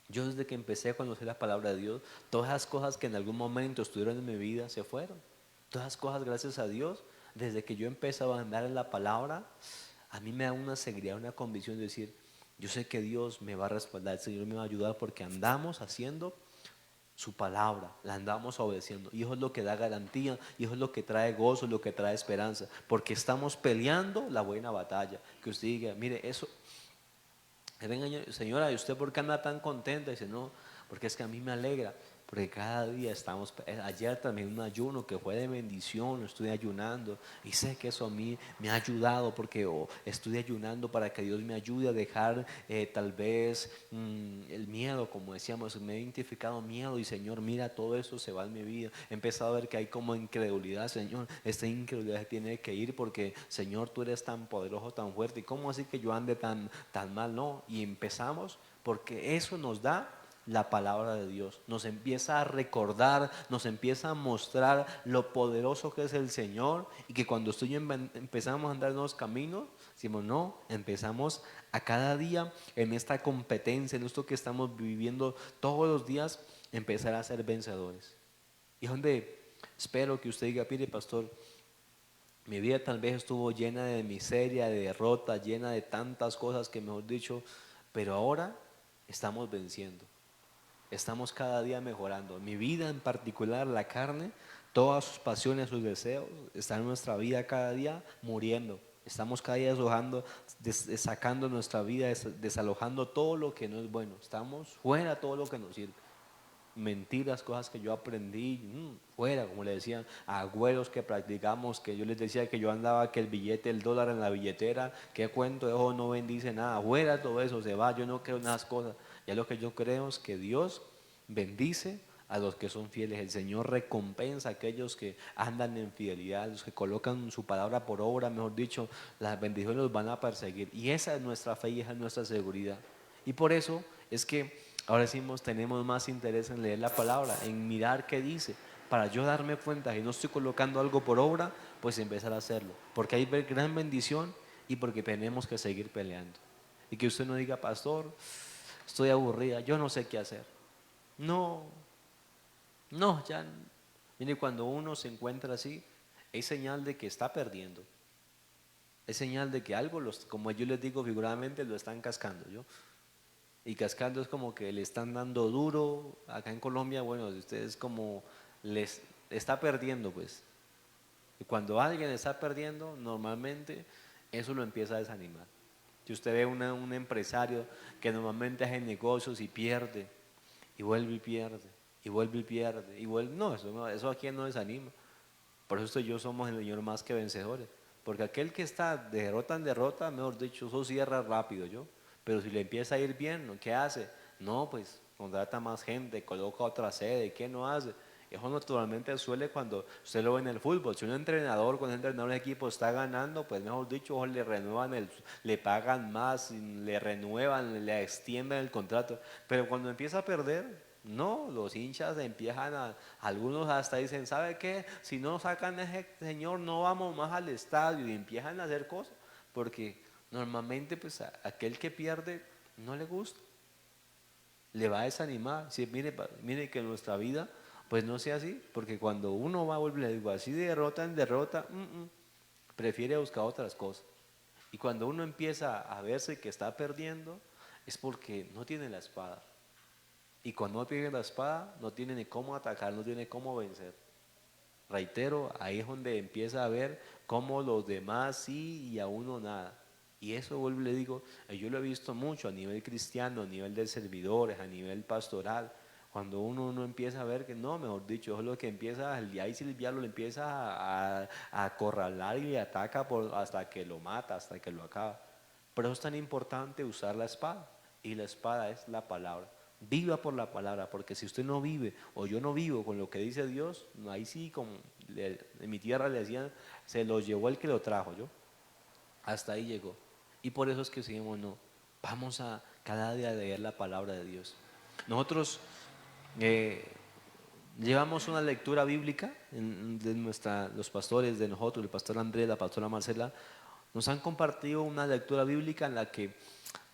yo desde que empecé a conocer la palabra de Dios, todas las cosas que en algún momento estuvieron en mi vida se fueron. Todas las cosas, gracias a Dios, desde que yo empezaba a andar en la palabra, a mí me da una seguridad, una convicción de decir, yo sé que Dios me va a respaldar, el Señor me va a ayudar porque andamos haciendo su palabra, la andamos obedeciendo. Y eso es lo que da garantía, y eso es lo que trae gozo, lo que trae esperanza, porque estamos peleando la buena batalla. Que usted diga, mire, eso, venga, señora, ¿y usted por qué anda tan contenta? Y dice, no, porque es que a mí me alegra, porque cada día estamos, ayer también un ayuno que fue de bendición, estoy ayunando y sé que eso a mí me ha ayudado porque estoy ayunando para que Dios me ayude a dejar tal vez el miedo, como decíamos, me he identificado miedo y Señor, mira, todo eso se va en mi vida, he empezado a ver que hay como incredulidad, Señor, esta incredulidad tiene que ir porque Señor, tú eres tan poderoso, tan fuerte, y cómo así que yo ande tan mal, no, y empezamos porque eso nos da la palabra de Dios, nos empieza a recordar, nos empieza a mostrar lo poderoso que es el Señor, y que cuando empezamos a andar en los caminos, decimos no, empezamos a cada día en esta competencia, en esto que estamos viviendo todos los días, empezar a ser vencedores. Y donde espero que usted diga, mire pastor, mi vida tal vez estuvo llena de miseria, de derrota, llena de tantas cosas que mejor dicho, pero ahora estamos venciendo. Estamos cada día mejorando. Mi vida en particular, la carne, todas sus pasiones, sus deseos, están en nuestra vida cada día muriendo. Estamos cada día sacando nuestra vida, desalojando todo lo que no es bueno. Estamos fuera todo lo que nos sirve. Mentiras, cosas que yo aprendí, fuera, como le decían, agüeros que practicamos, que yo les decía que yo andaba que el billete, el dólar en la billetera, qué cuento, eso no bendice nada, fuera todo eso, se va, yo no creo en esas cosas. Ya lo que yo creo es que Dios bendice a los que son fieles, el Señor recompensa a aquellos que andan en fidelidad, los que colocan su palabra por obra, mejor dicho, las bendiciones los van a perseguir, y esa es nuestra fe y esa es nuestra seguridad. Y por eso es que ahora decimos, tenemos más interés en leer la palabra, en mirar qué dice, para yo darme cuenta que no estoy colocando algo por obra, pues empezar a hacerlo, porque hay gran bendición y porque tenemos que seguir peleando. Y que usted no diga, pastor, estoy aburrida, yo no sé qué hacer. No, no, ya, mire, cuando uno se encuentra así, es señal de que está perdiendo. Es señal de que algo, como yo les digo figuradamente, lo están cascando. Y cascando es como que le están dando duro. Acá en Colombia, bueno, ustedes como les está perdiendo, pues. Y cuando alguien está perdiendo, normalmente eso lo empieza a desanimar. Si usted ve un empresario que normalmente hace negocios y pierde, y vuelve y pierde, y vuelve y pierde, y vuelve, no, eso aquí no desanima. Por eso usted y yo somos el Señor más que vencedores. Porque aquel que está de derrota en derrota, mejor dicho, eso cierra rápido, yo. Pero si le empieza a ir bien, ¿qué hace? No, pues contrata más gente, coloca otra sede, ¿qué no hace? Eso naturalmente suele cuando usted lo ve en el fútbol. Si un entrenador, con un entrenador de equipo está ganando, pues mejor dicho, le renuevan, le pagan más, le renuevan, le extienden el contrato. Pero cuando empieza a perder, no, los hinchas empiezan algunos hasta dicen, ¿sabe qué? Si no sacan a ese señor, no vamos más al estadio, y empiezan a hacer cosas, porque normalmente pues aquel que pierde no le gusta, le va a desanimar. Sí, mire que nuestra vida pues no sea así, porque cuando uno va a volver, le digo, así de derrota en derrota, prefiere buscar otras cosas. Y cuando uno empieza a verse que está perdiendo, es porque no tiene la espada. Y cuando no tiene la espada, no tiene ni cómo atacar, no tiene cómo vencer. Reitero, ahí es donde empieza a ver cómo los demás sí y a uno nada. Y eso vuelvo y le digo, yo lo he visto mucho a nivel cristiano, a nivel de servidores, a nivel pastoral. Cuando uno no empieza a ver que no, mejor dicho, eso es lo que empieza, el día y el diablo le empieza a acorralar y le ataca hasta que lo mata, hasta que lo acaba. Por eso es tan importante usar la espada. Y la espada es la palabra. Viva por la palabra, porque si usted no vive o yo no vivo con lo que dice Dios, ahí sí, como en mi tierra le decían, se lo llevó el que lo trajo, yo. Hasta ahí llegó. Y por eso es que decimos, no, vamos a cada día leer la palabra de Dios. Nosotros eh, llevamos una lectura bíblica de los pastores de nosotros, el pastor Andrés, la pastora Marcela, nos han compartido una lectura bíblica en la que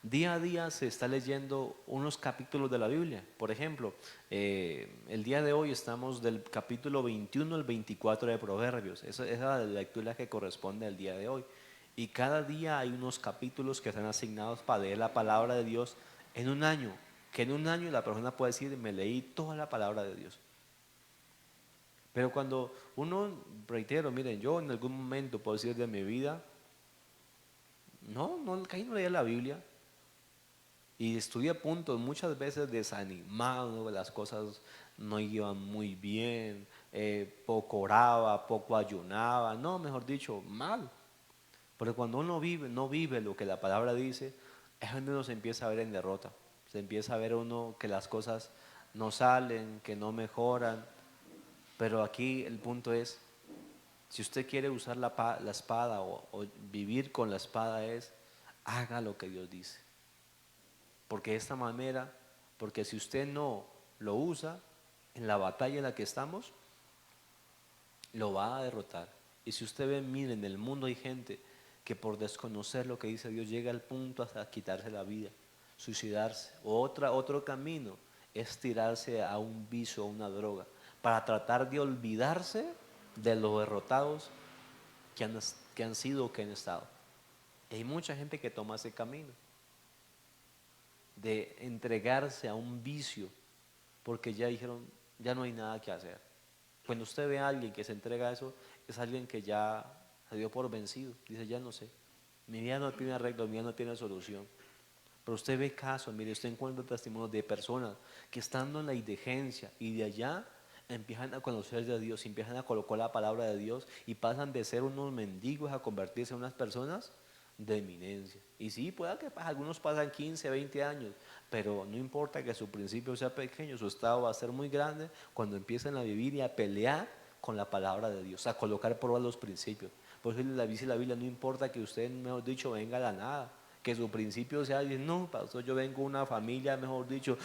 día a día se está leyendo unos capítulos de la Biblia. Por ejemplo, el día de hoy estamos del capítulo 21 al 24 de Proverbios. Esa es la lectura que corresponde al día de hoy. Y cada día hay unos capítulos que están asignados para leer la palabra de Dios en un año. Que en un año la persona puede decir, me leí toda la palabra de Dios. Pero cuando uno, reitero, miren, yo en algún momento puedo decir de mi vida, casi no leía la Biblia. Y estuve a punto muchas veces desanimado, las cosas no iban muy bien, poco oraba, poco ayunaba, no, mejor dicho, mal. Porque cuando uno vive, no vive lo que la palabra dice, es donde uno se empieza a ver en derrota. Se empieza a ver uno que las cosas no salen, que no mejoran. Pero aquí el punto es, si usted quiere usar la espada o vivir con la espada es, haga lo que Dios dice. Porque de esta manera, porque si usted no lo usa en la batalla en la que estamos, lo va a derrotar. Y si usted ve, mire, en el mundo hay gente que por desconocer lo que dice Dios llega al punto hasta quitarse la vida, suicidarse. Otro camino es tirarse a un vicio o una droga para tratar de olvidarse de los derrotados que han sido o que han estado. Y hay mucha gente que toma ese camino de entregarse a un vicio porque ya dijeron, ya no hay nada que hacer. Cuando usted ve a alguien que se entrega a eso, es alguien que ya se dio por vencido. Dice, ya no sé, mi vida no tiene arreglo, mi vida no tiene solución. Pero usted ve casos, mire, usted encuentra testimonios de personas que estando en la indigencia y de allá empiezan a conocer de Dios, empiezan a colocar la palabra de Dios y pasan de ser unos mendigos a convertirse en unas personas de eminencia. Y sí, puede que algunos pasan 15, 20 años, pero no importa que su principio sea pequeño, su estado va a ser muy grande cuando empiecen a vivir y a pelear con la palabra de Dios, a colocar por los principios. Por eso dice la Biblia, no importa que usted, mejor dicho, venga a la nada, que su principio sea, no, pastor, yo vengo de una familia, mejor dicho,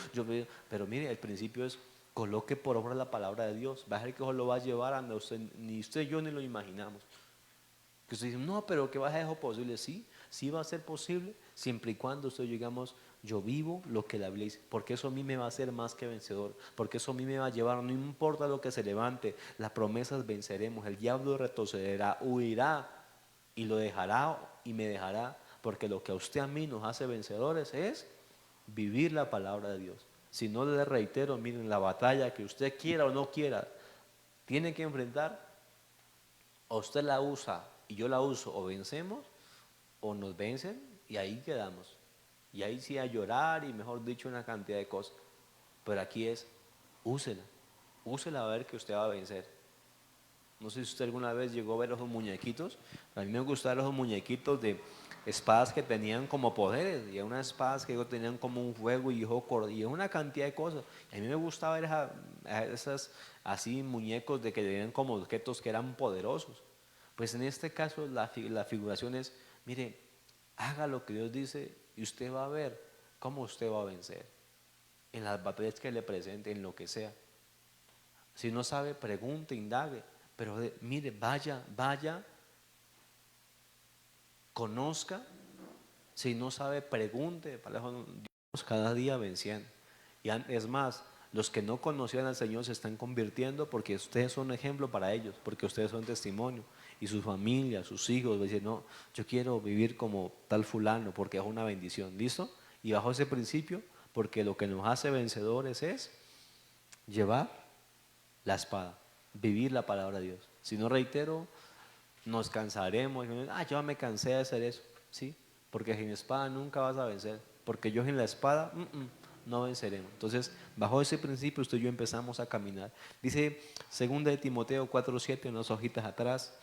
pero mire, el principio es, coloque por obra la palabra de Dios, va a ser que eso lo va a llevar a donde usted, ni usted y yo ni lo imaginamos. Que usted dice, no, pero que va a ser eso posible. Sí, sí va a ser posible, siempre y cuando usted digamos, yo vivo lo que la Biblia dice, porque eso a mí me va a hacer más que vencedor, porque eso a mí me va a llevar, no importa lo que se levante, las promesas venceremos, el diablo retrocederá, huirá y lo dejará y me dejará, porque lo que a usted a mí nos hace vencedores es vivir la palabra de Dios. Si no, le reitero, miren, la batalla que usted quiera o no quiera, tiene que enfrentar, o usted la usa y yo la uso, o vencemos, o nos vencen y ahí quedamos. Y ahí sí a llorar y mejor dicho una cantidad de cosas. Pero aquí es, úsela, úsela a ver que usted va a vencer. No sé si usted alguna vez llegó a ver esos muñequitos. A mí me gustaron esos muñequitos de espadas que tenían como poderes. Y unas espadas que tenían como un fuego y una cantidad de cosas. Y a mí me gustaba ver esas así muñecos de que tenían como objetos que eran poderosos. Pues en este caso la figuración es, mire, haga lo que Dios dice y usted va a ver cómo usted va a vencer. En las batallas que le presente, en lo que sea. Si no sabe, pregunte, indague. Pero mire, vaya, conozca. Si no sabe, pregunte. Para eso Dios cada día venciendo. Y es más, los que no conocían al Señor se están convirtiendo porque ustedes son ejemplo para ellos, porque ustedes son testimonio. Y sus familias, sus hijos dicen, no, yo quiero vivir como tal fulano porque es una bendición. ¿Listo? Y bajo ese principio, porque lo que nos hace vencedores es llevar la espada, vivir la palabra de Dios. Si no, reitero, nos cansaremos. Yo me cansé de hacer eso. ¿Sí? Porque sin espada nunca vas a vencer. Porque yo sin la espada no venceremos. Entonces, bajo ese principio, usted y yo empezamos a caminar. Dice 2 de Timoteo 4:7, unas hojitas atrás.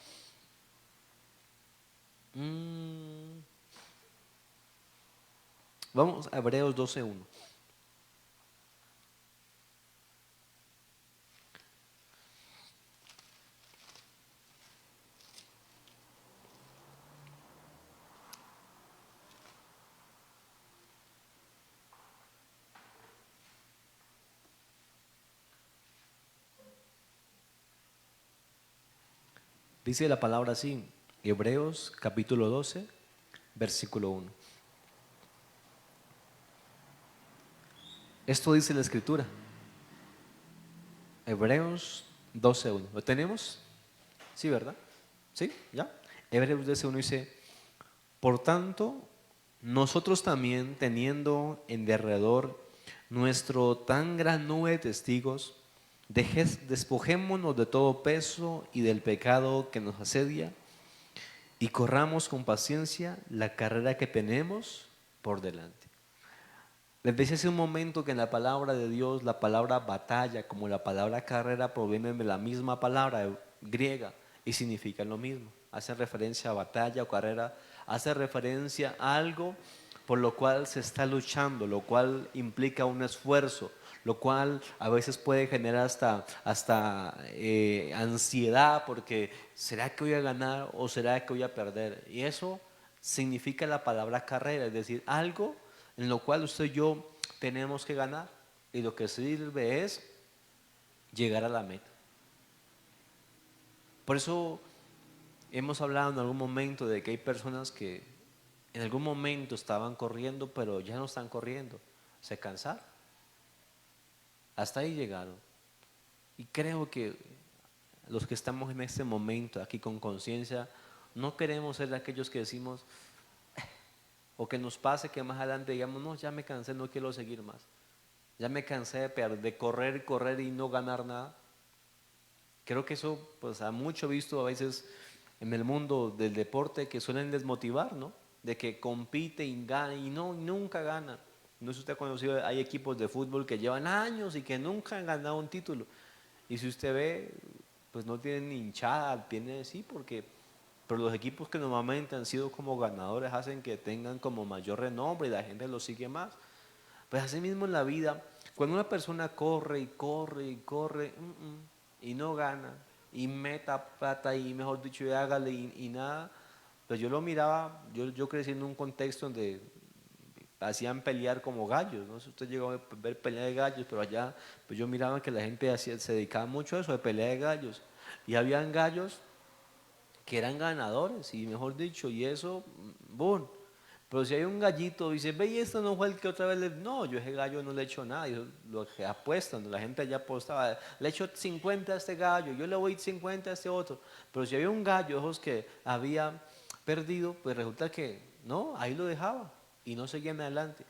Vamos a Hebreos 12:1. Dice la palabra así, Hebreos capítulo 12, versículo 1. Esto dice la Escritura. Hebreos 12:1. ¿Lo tenemos? Sí, ¿verdad? ¿Sí? ¿Ya? Hebreos 12:1 dice, por tanto, nosotros también, teniendo en derredor nuestro tan gran nube de testigos, despojémonos de todo peso y del pecado que nos asedia y corramos con paciencia la carrera que tenemos por delante. Les decía hace un momento que en la palabra de Dios, la palabra batalla como la palabra carrera provienen de la misma palabra griega y significan lo mismo. Hace referencia a batalla o carrera, hace referencia a algo por lo cual se está luchando, lo cual implica un esfuerzo, lo cual a veces puede generar hasta ansiedad porque ¿será que voy a ganar o será que voy a perder? Y eso significa la palabra carrera, es decir, algo en lo cual usted y yo tenemos que ganar y lo que sirve es llegar a la meta. Por eso hemos hablado en algún momento de que hay personas que en algún momento estaban corriendo pero ya no están corriendo, se cansaron, hasta ahí llegaron. Y creo que los que estamos en este momento aquí con conciencia no queremos ser aquellos que decimos o que nos pase que más adelante digamos no, ya me cansé, no quiero seguir más. Ya me cansé de correr, correr y no ganar nada. Creo que eso, pues, ha mucho visto a veces en el mundo del deporte que suelen desmotivar, ¿no? De que compite y gana y no, nunca gana. No sé si usted ha conocido, hay equipos de fútbol que llevan años y que nunca han ganado un título. Y si usted ve, pues no tienen ni hinchada, tiene sí, porque pero los equipos que normalmente han sido como ganadores hacen que tengan como mayor renombre y la gente los sigue más. Pues así mismo en la vida, cuando una persona corre y corre y corre y no gana, y meta plata y mejor dicho, y hágale y nada, pues yo lo miraba, yo crecí en un contexto donde hacían pelear como gallos, no sé si usted llegó a ver pelea de gallos, pero allá pues yo miraba que la gente se dedicaba mucho a eso, de pelea de gallos, y habían gallos que eran ganadores, y mejor dicho, y eso, boom. Pero si hay un gallito y dice, ve, y esto no fue el que otra vez le... No, yo ese gallo no le he hecho nada. Yo, lo que apuestan, la gente allá apostaba, le he hecho 50 a este gallo, yo le voy 50 a este otro. Pero si había un gallo, esos que había perdido, pues resulta que no, ahí lo dejaba y no seguían adelante.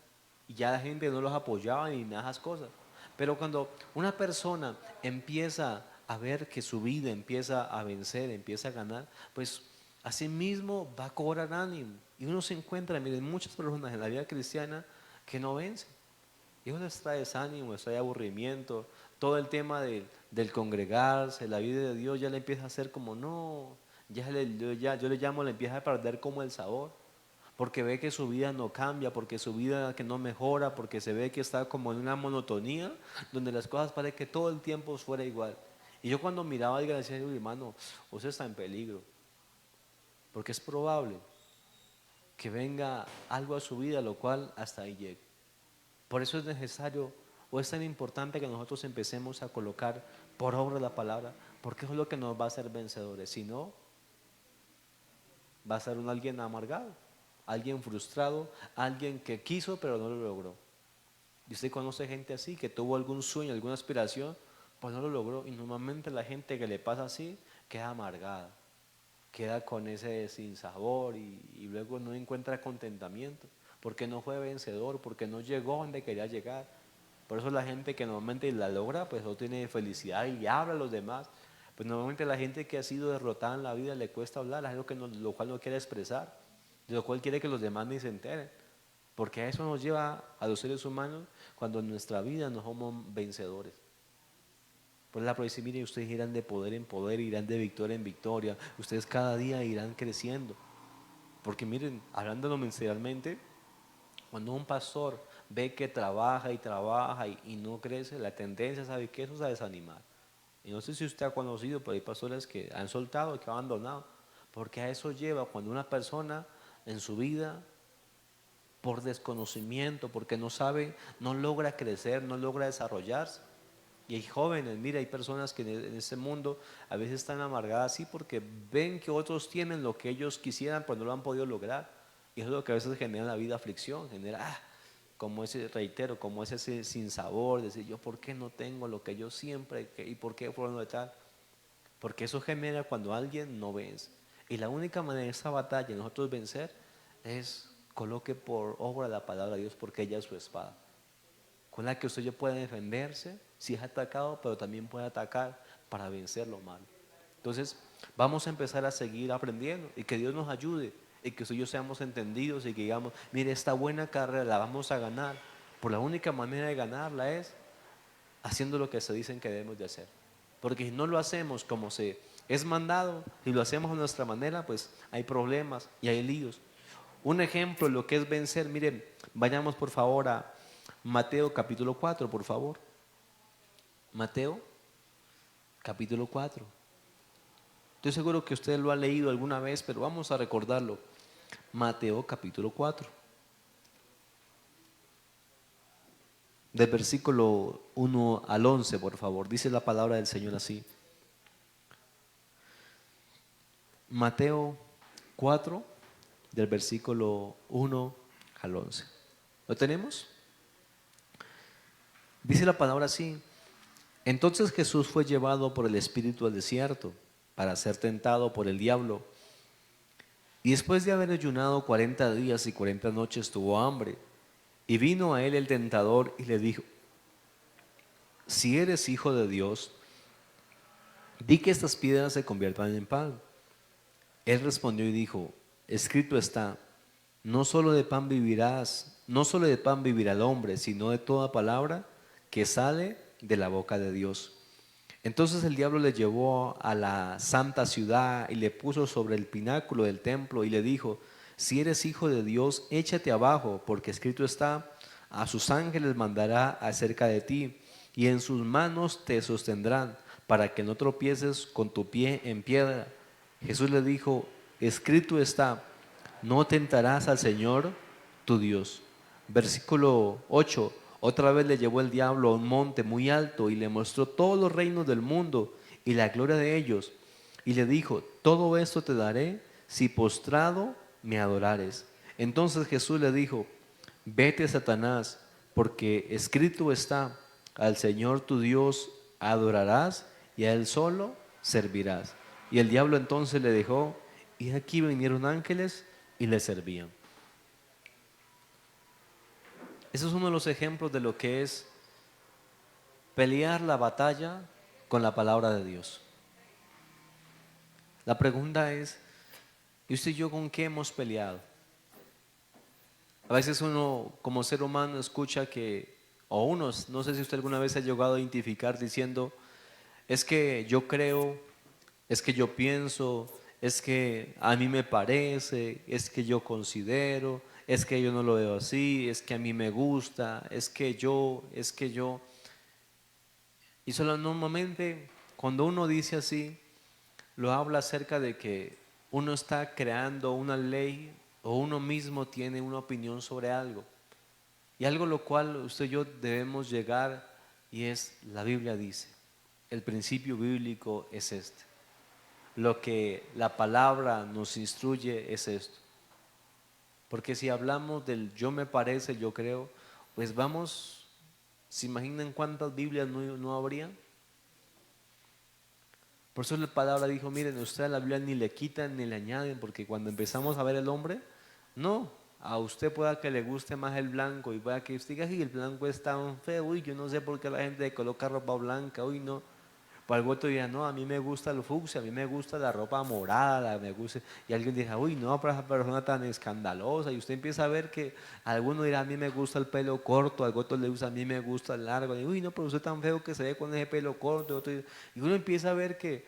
Y ya la gente no los apoyaba ni nada de esas cosas. Pero cuando una persona empieza a ver que su vida empieza a vencer, empieza a ganar, pues así mismo va a cobrar ánimo. Y uno se encuentra, miren, muchas personas en la vida cristiana que no vencen. Y eso les trae desánimo, les trae aburrimiento. Todo el tema del congregarse, la vida de Dios ya le empieza a hacer como no, yo le llamo, le empieza a perder como el sabor. Porque ve que su vida no cambia, porque su vida que no mejora, porque se ve que está como en una monotonía, donde las cosas parece que todo el tiempo fuera igual. Y yo cuando miraba a alguien decía, hermano, usted está en peligro, porque es probable que venga algo a su vida, lo cual hasta ahí llegue. Por eso es necesario, o es tan importante que nosotros empecemos a colocar por obra la palabra, porque eso es lo que nos va a hacer vencedores. Si no, va a ser alguien amargado, alguien frustrado, alguien que quiso pero no lo logró. Y usted conoce gente así, que tuvo algún sueño, alguna aspiración, pues no lo logró. Y normalmente la gente que le pasa así queda amargada, queda con ese sinsabor y luego no encuentra contentamiento, porque no fue vencedor, porque no llegó donde quería llegar. Por eso la gente que normalmente la logra, pues no tiene felicidad y habla a los demás. Pues normalmente la gente que ha sido derrotada en la vida le cuesta hablar, es algo que lo cual no quiere expresar, de lo cual quiere que los demás ni se enteren. Porque a eso nos lleva a los seres humanos cuando en nuestra vida no somos vencedores. Por la dice, miren, ustedes irán de poder en poder, irán de victoria en victoria, ustedes cada día irán creciendo. Porque miren, hablándolo mentalmente, cuando un pastor ve que trabaja y trabaja y no crece, la tendencia, ¿sabe qué? Eso es a desanimar. Y no sé si usted ha conocido, pero hay pastores que han soltado, que han abandonado, porque a eso lleva cuando una persona en su vida, por desconocimiento, porque no sabe, no logra crecer, no logra desarrollarse. Y hay jóvenes, mira, hay personas que en este mundo a veces están amargadas así porque ven que otros tienen lo que ellos quisieran, pero no lo han podido lograr. Y eso es lo que a veces genera en la vida aflicción, genera, como ese, reitero, como ese sinsabor, decir, yo por qué no tengo lo que yo siempre, y por qué por lo de tal. Porque eso genera cuando alguien no vence. Y la única manera de esta batalla de nosotros vencer es coloque por obra la palabra de Dios, porque ella es su espada, con la que usted ya puede defenderse si es atacado, pero también puede atacar para vencer lo malo. Entonces, vamos a empezar a seguir aprendiendo y que Dios nos ayude y que usted y yo seamos entendidos y que digamos, mire, esta buena carrera la vamos a ganar. Por la única manera de ganarla es haciendo lo que se dicen que debemos de hacer. Porque si no lo hacemos como se es mandado y lo hacemos a nuestra manera, pues hay problemas y hay líos. Un ejemplo de lo que es vencer, miren, vayamos por favor a Mateo capítulo 4, por favor. Mateo capítulo 4. Estoy seguro que usted lo ha leído alguna vez, pero vamos a recordarlo. Mateo capítulo 4. Del versículo 1 al 11, por favor. Dice la palabra del Señor así. Mateo 4, del versículo 1 al 11. ¿Lo tenemos? Dice la palabra así. Entonces Jesús fue llevado por el Espíritu al desierto para ser tentado por el diablo. Y después de haber ayunado 40 días y 40 noches tuvo hambre. Y vino a él el tentador y le dijo, si eres hijo de Dios, di que estas piedras se conviertan en pan. Él respondió y dijo, escrito está, no solo de pan vivirás, no solo de pan vivirá el hombre, sino de toda palabra que sale de la boca de Dios. Entonces el diablo le llevó a la santa ciudad y le puso sobre el pináculo del templo y le dijo, si eres hijo de Dios, échate abajo, porque escrito está, a sus ángeles mandará acerca de ti, y en sus manos te sostendrán, para que no tropieces con tu pie en piedra. Jesús le dijo, escrito está, no tentarás al Señor tu Dios. Versículo 8. Otra vez le llevó el diablo a un monte muy alto y le mostró todos los reinos del mundo y la gloria de ellos. Y le dijo, todo esto te daré si postrado me adorares. Entonces Jesús le dijo, vete Satanás, porque escrito está, al Señor tu Dios adorarás y a Él solo servirás. Y el diablo entonces le dejó, y aquí vinieron ángeles y le servían. Ese es uno de los ejemplos de lo que es pelear la batalla con la palabra de Dios. La pregunta es, ¿y usted y yo con qué hemos peleado? A veces uno como ser humano escucha que, o unos, no sé si usted alguna vez ha llegado a identificar diciendo, es que yo creo, es que yo pienso, es que a mí me parece, es que yo considero, es que yo no lo veo así, es que a mí me gusta, es que yo, es que yo. Y solo normalmente cuando uno dice así, lo habla acerca de que uno está creando una ley o uno mismo tiene una opinión sobre algo. Y algo lo cual usted y yo debemos llegar y es, la Biblia dice, el principio bíblico es este. Lo que la palabra nos instruye es esto. Porque si hablamos del yo me parece, yo creo, pues vamos, ¿se imaginan cuántas Biblias no habría? Por eso la palabra dijo, miren, ustedes a la Biblia ni le quitan ni le añaden, porque cuando empezamos a ver el hombre, no, a usted pueda que le guste más el blanco y pueda que usted diga, y el blanco es tan feo, uy, yo no sé por qué la gente coloca ropa blanca, uy, no. Por algo otro dirá, no, a mí me gusta el fucsia, a mí me gusta la ropa morada, me gusta. Y alguien dirá, uy, no, pero esa persona tan escandalosa. Y usted empieza a ver que alguno dirá, a mí me gusta el pelo corto, algo otro le gusta, a mí me gusta el largo. Y, uy, no, pero usted tan feo que se ve con ese pelo corto. Y uno empieza a ver que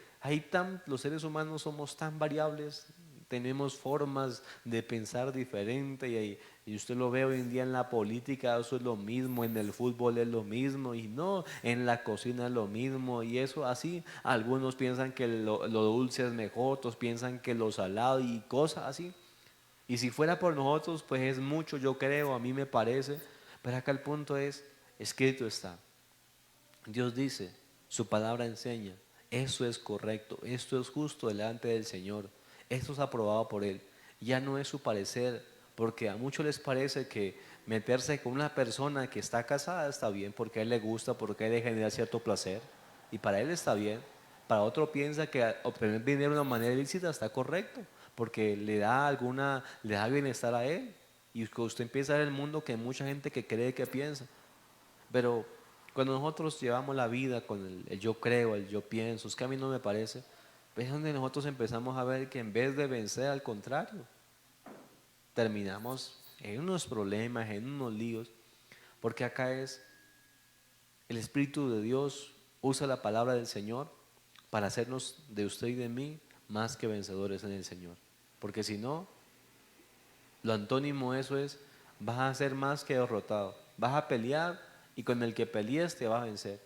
los seres humanos somos tan variables, tenemos formas de pensar diferente y usted lo ve hoy en día en la política, eso es lo mismo, en el fútbol es lo mismo y no, en la cocina es lo mismo y eso así, algunos piensan que lo dulce es mejor, otros piensan que lo salado y cosas así. Y si fuera por nosotros, pues es mucho, yo creo, a mí me parece, pero acá el punto es, escrito está. Dios dice, su palabra enseña, eso es correcto, esto es justo delante del Señor, esto es aprobado por Él. Ya no es su parecer, porque a muchos les parece que meterse con una persona que está casada está bien, porque a él le gusta, porque a él le genera cierto placer, y para él está bien. Para otro piensa que obtener dinero de una manera ilícita está correcto, porque le da bienestar a él. Y usted empieza a ver el mundo que hay mucha gente que cree que piensa. Pero cuando nosotros llevamos la vida con el yo creo, el yo pienso, es que a mí no me parece, es donde nosotros empezamos a ver que en vez de vencer, al contrario, terminamos en unos problemas, en unos líos, porque acá es el Espíritu de Dios usa la palabra del Señor para hacernos de usted y de mí más que vencedores en el Señor. Porque si no, lo antónimo eso es, vas a ser más que derrotado, vas a pelear y con el que pelees te vas a vencer.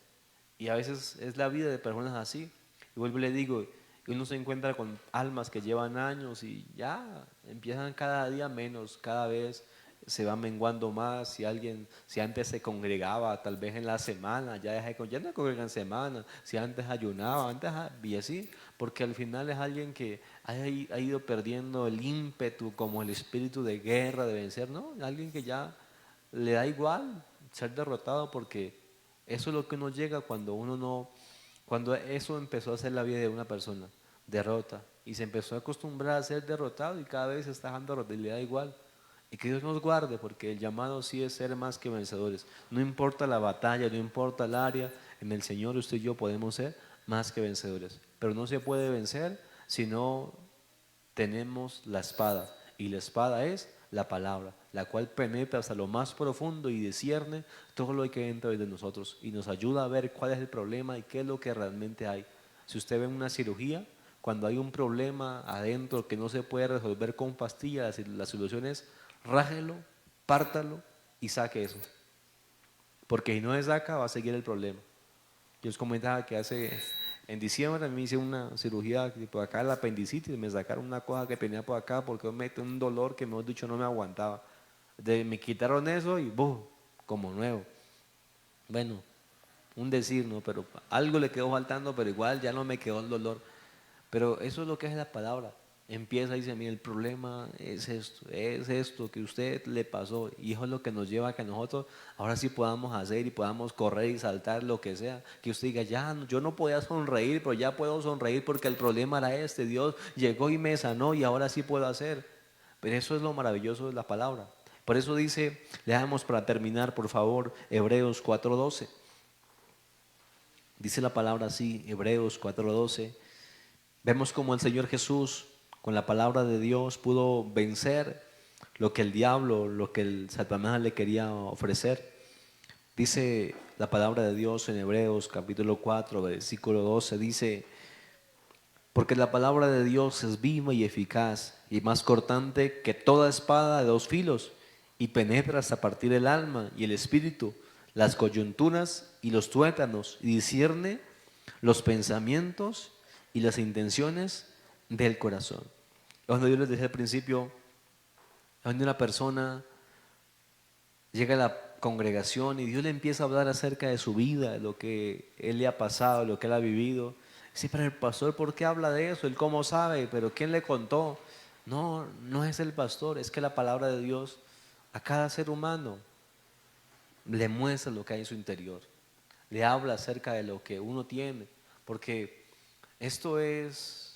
Y a veces es la vida de personas así. Y vuelvo y le digo, uno se encuentra con almas que llevan años y ya empiezan cada día menos, cada vez se va menguando más. Si antes se congregaba tal vez en la semana, ya no congrega en semana. Si antes ayunaba, y así, porque al final es alguien que ha ido perdiendo el ímpetu, como el espíritu de guerra, de vencer, ¿no? Alguien que ya le da igual ser derrotado, porque eso es lo que nos llega cuando uno no, cuando eso empezó a ser la vida de una persona, derrota, y se empezó a acostumbrar a ser derrotado y cada vez se está dejando derrotar y le da igual. Y que Dios nos guarde, porque el llamado sí es ser más que vencedores. No importa la batalla, no importa el área, en el Señor usted y yo podemos ser más que vencedores. Pero no se puede vencer si no tenemos la espada, y la espada es la palabra, la cual penetra hasta lo más profundo y discierne todo lo que entra de nosotros y nos ayuda a ver cuál es el problema y qué es lo que realmente hay. Si usted ve una cirugía, cuando hay un problema adentro que no se puede resolver con pastillas, la solución es rájelo, pártalo y saque eso, porque si no se saca va a seguir el problema. Yo les comentaba que en diciembre me hice una cirugía por acá, el apendicitis, me sacaron una cosa que tenía por acá porque me metió un dolor que mejor dicho no me aguantaba. Me quitaron eso y ¡buf! Como nuevo. Bueno, un decir, ¿no? Pero algo le quedó faltando, pero igual ya no me quedó el dolor. Pero eso es lo que es la palabra. Empieza y dice, mira, el problema es esto que usted le pasó. Y eso es lo que nos lleva a que nosotros ahora sí podamos hacer y podamos correr y saltar lo que sea. Que usted diga, ya, yo no podía sonreír, pero ya puedo sonreír porque el problema era este. Dios llegó y me sanó y ahora sí puedo hacer. Pero eso es lo maravilloso de la palabra. Por eso dice, leamos para terminar, por favor, Hebreos 4:12. Dice la palabra así, Hebreos 4:12. Vemos como el Señor Jesús, con la palabra de Dios, pudo vencer lo que el diablo, lo que el Satanás le quería ofrecer. Dice la palabra de Dios en Hebreos capítulo 4, versículo 12, dice, porque la palabra de Dios es viva y eficaz y más cortante que toda espada de dos filos y penetra hasta partir el alma y el espíritu, las coyunturas y los tuétanos y discierne los pensamientos y las intenciones del corazón. Cuando yo les dije al principio, cuando una persona llega a la congregación y Dios le empieza a hablar acerca de su vida, de lo que él le ha pasado, lo que él ha vivido. Sí, pero el pastor, ¿por qué habla de eso? Él cómo sabe, pero ¿quién le contó? No, no es el pastor, es que la palabra de Dios a cada ser humano le muestra lo que hay en su interior, le habla acerca de lo que uno tiene, porque esto es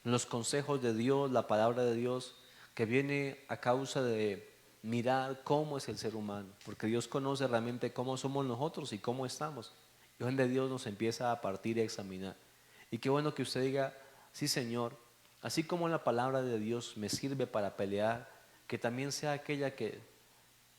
los consejos de Dios, la palabra de Dios, que viene a causa de mirar cómo es el ser humano, porque Dios conoce realmente cómo somos nosotros y cómo estamos. Y es donde Dios nos empieza a partir y a examinar. Y qué bueno que usted diga, sí Señor, así como la palabra de Dios me sirve para pelear, que también sea aquella que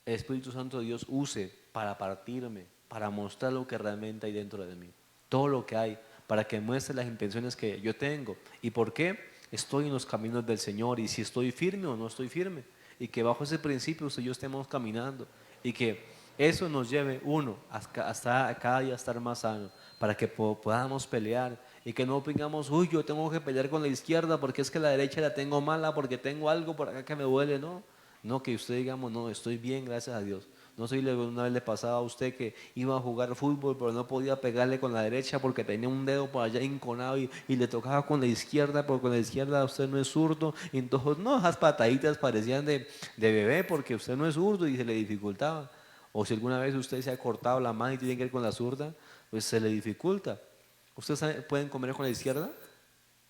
el Espíritu Santo de Dios use para partirme, para mostrar lo que realmente hay dentro de mí. Todo lo que hay, para que muestre las intenciones que yo tengo. ¿Y por qué? Estoy en los caminos del Señor y si estoy firme o no estoy firme. Y que bajo ese principio usted y yo estemos caminando. Y que eso nos lleve uno hasta cada día estar más sano, para que podamos pelear y que no opinamos, uy, yo tengo que pelear con la izquierda porque es que la derecha la tengo mala, porque tengo algo por acá que me duele, no. No, que usted digamos, no, estoy bien, gracias a Dios. No sé si una vez le pasaba a usted que iba a jugar fútbol, pero no podía pegarle con la derecha porque tenía un dedo por allá enconado y le tocaba con la izquierda, porque con la izquierda usted no es zurdo. Y entonces, no, esas pataditas parecían de bebé porque usted no es zurdo y se le dificultaba. O si alguna vez usted se ha cortado la mano y tiene que ir con la zurda, pues se le dificulta. ¿Ustedes pueden comer con la izquierda?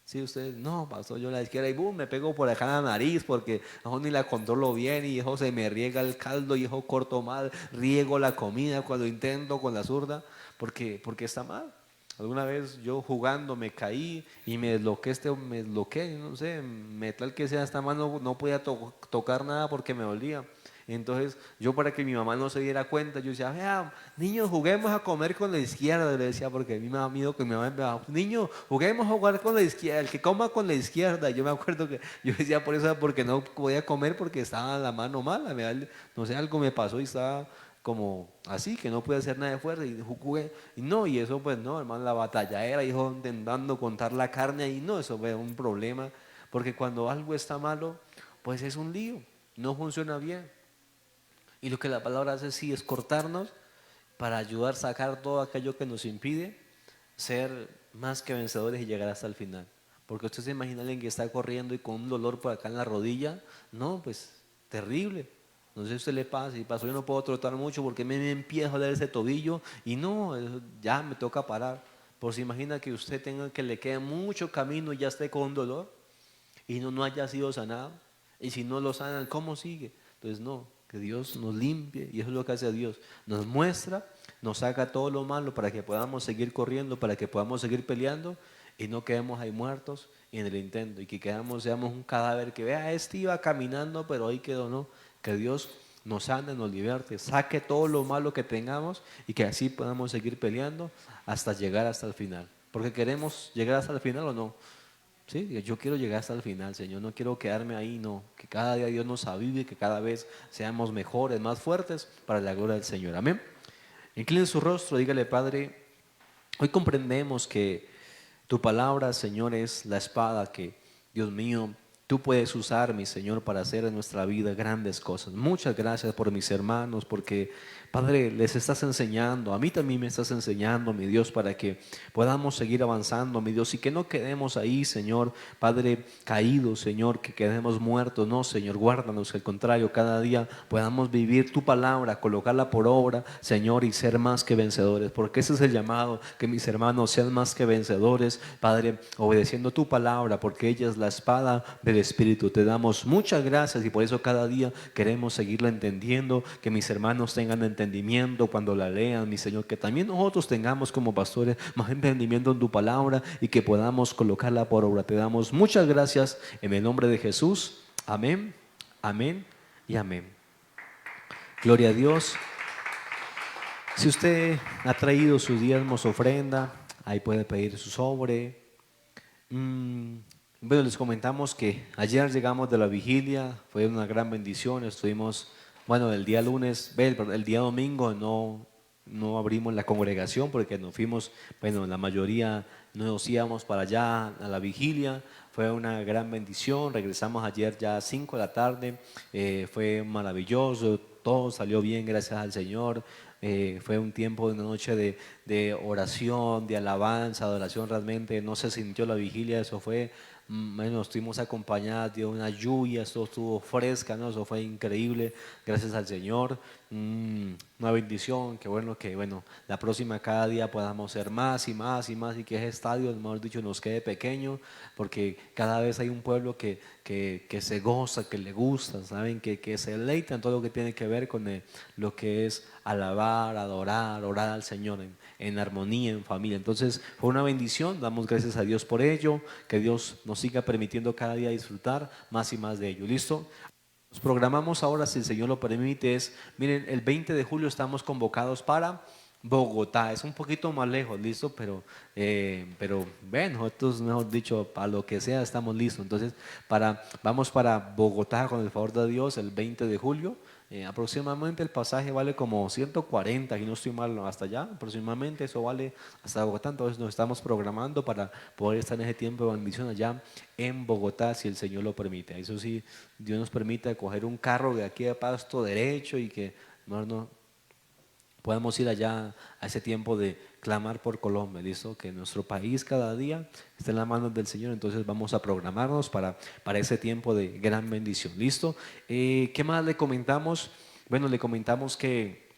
Sí, ustedes, no, pasó yo a la izquierda y boom, me pego por acá en la nariz porque aún ni la controlo bien y eso se me riega el caldo y eso corto mal, riego la comida cuando intento con la zurda porque está mal. Alguna vez yo jugando me caí y me desloqué, no sé, me tal que sea esta mano no podía tocar nada porque me dolía. Entonces yo para que mi mamá no se diera cuenta, yo decía, vea, niños, juguemos a comer con la izquierda, le decía, porque a mí me da miedo que mi mamá me diga, niño, juguemos a jugar con la izquierda, el que coma con la izquierda. Yo me acuerdo que yo decía por eso, porque no podía comer porque estaba la mano mala, no sé, algo me pasó y estaba como así, que no podía hacer nada de fuerza y jugué, y no, y eso pues no, hermano, la batalla era, hijo, intentando contar la carne y no, eso fue un problema, porque cuando algo está malo, pues es un lío, no funciona bien. Y lo que la palabra hace sí es cortarnos para ayudar a sacar todo aquello que nos impide ser más que vencedores y llegar hasta el final. Porque usted se imagina a alguien que está corriendo y con un dolor por acá en la rodilla, no, pues terrible. No sé si a usted le pasa, y pasó, yo no puedo trotar mucho porque me empieza a doler ese tobillo y no, ya me toca parar. Por si imagina que usted tenga que le quede mucho camino y ya esté con un dolor y no haya sido sanado. Y si no lo sanan, ¿cómo sigue? Entonces no, que Dios nos limpie y eso es lo que hace Dios. Nos muestra, nos saca todo lo malo para que podamos seguir corriendo, para que podamos seguir peleando y no quedemos ahí muertos en el intento y que seamos un cadáver que vea, este iba caminando pero ahí quedó, no. Que Dios nos sane, nos liberte, saque todo lo malo que tengamos y que así podamos seguir peleando hasta llegar hasta el final. Porque queremos llegar hasta el final o no. Sí, yo quiero llegar hasta el final, Señor, no quiero quedarme ahí, no, que cada día Dios nos avive, que cada vez seamos mejores, más fuertes para la gloria del Señor, amén. Incline su rostro, dígale, Padre, hoy comprendemos que tu palabra, Señor, es la espada que, Dios mío, tú puedes usar, mi Señor, para hacer en nuestra vida grandes cosas. Muchas gracias por mis hermanos, porque, Padre, les estás enseñando, a mí también me estás enseñando, mi Dios, para que podamos seguir avanzando, mi Dios, y que no quedemos ahí, Señor, Padre, caídos, Señor, que quedemos muertos, no, Señor, guárdanos, que al contrario, cada día podamos vivir tu palabra, colocarla por obra, Señor, y ser más que vencedores, porque ese es el llamado, que mis hermanos sean más que vencedores, Padre, obedeciendo tu palabra, porque ella es la espada del Espíritu. Te damos muchas gracias y por eso cada día queremos seguirla entendiendo, que mis hermanos tengan entendimiento cuando la lean, mi Señor, que también nosotros tengamos como pastores más entendimiento en tu palabra y que podamos colocarla por obra. Te damos muchas gracias en el nombre de Jesús. Amén, amén y amén. Gloria a Dios. Si usted ha traído sus diezmos, ofrenda, ahí puede pedir su sobre. Bueno, les comentamos que ayer llegamos de la vigilia, fue una gran bendición, estuvimos, bueno, el día lunes, el día domingo no abrimos la congregación porque nos fuimos, bueno, la mayoría nos íbamos para allá a la vigilia, fue una gran bendición, regresamos ayer ya a 5 de la tarde, fue maravilloso, todo salió bien, gracias al Señor. Fue un tiempo de una noche de oración, de alabanza, de adoración. Realmente no se sintió la vigilia, eso fue, bueno, estuvimos acompañados de una lluvia, eso estuvo fresca, ¿no? Eso fue increíble, gracias al Señor. Una bendición, que bueno, la próxima cada día podamos ser más y más y más y que ese estadio, mejor dicho, nos quede pequeño, porque cada vez hay un pueblo que se goza, que le gusta, ¿saben? Que se deleita en todo lo que tiene que ver con lo que es alabar, adorar, orar al Señor en armonía, en familia. Entonces fue una bendición, damos gracias a Dios por ello, que Dios nos siga permitiendo cada día disfrutar más y más de ello. ¿Listo? Nos programamos ahora, si el Señor lo permite, miren, el 20 de julio estamos convocados para Bogotá, es un poquito más lejos, listo, pero ven, nosotros, mejor dicho, para lo que sea estamos listos. Entonces, vamos para Bogotá con el favor de Dios el 20 de julio. Aproximadamente el pasaje vale como 140, y no estoy mal, hasta allá, aproximadamente eso vale hasta Bogotá. Entonces nos estamos programando para poder estar en ese tiempo de bendición allá en Bogotá, si el Señor lo permite. Eso sí, Dios nos permite coger un carro de aquí de Pasto derecho y que no podamos ir allá a ese tiempo de clamar por Colombia, ¿listo? Que nuestro país cada día esté en las manos del Señor, entonces vamos a programarnos para ese tiempo de gran bendición, ¿listo? ¿Qué más le comentamos? Bueno, le comentamos que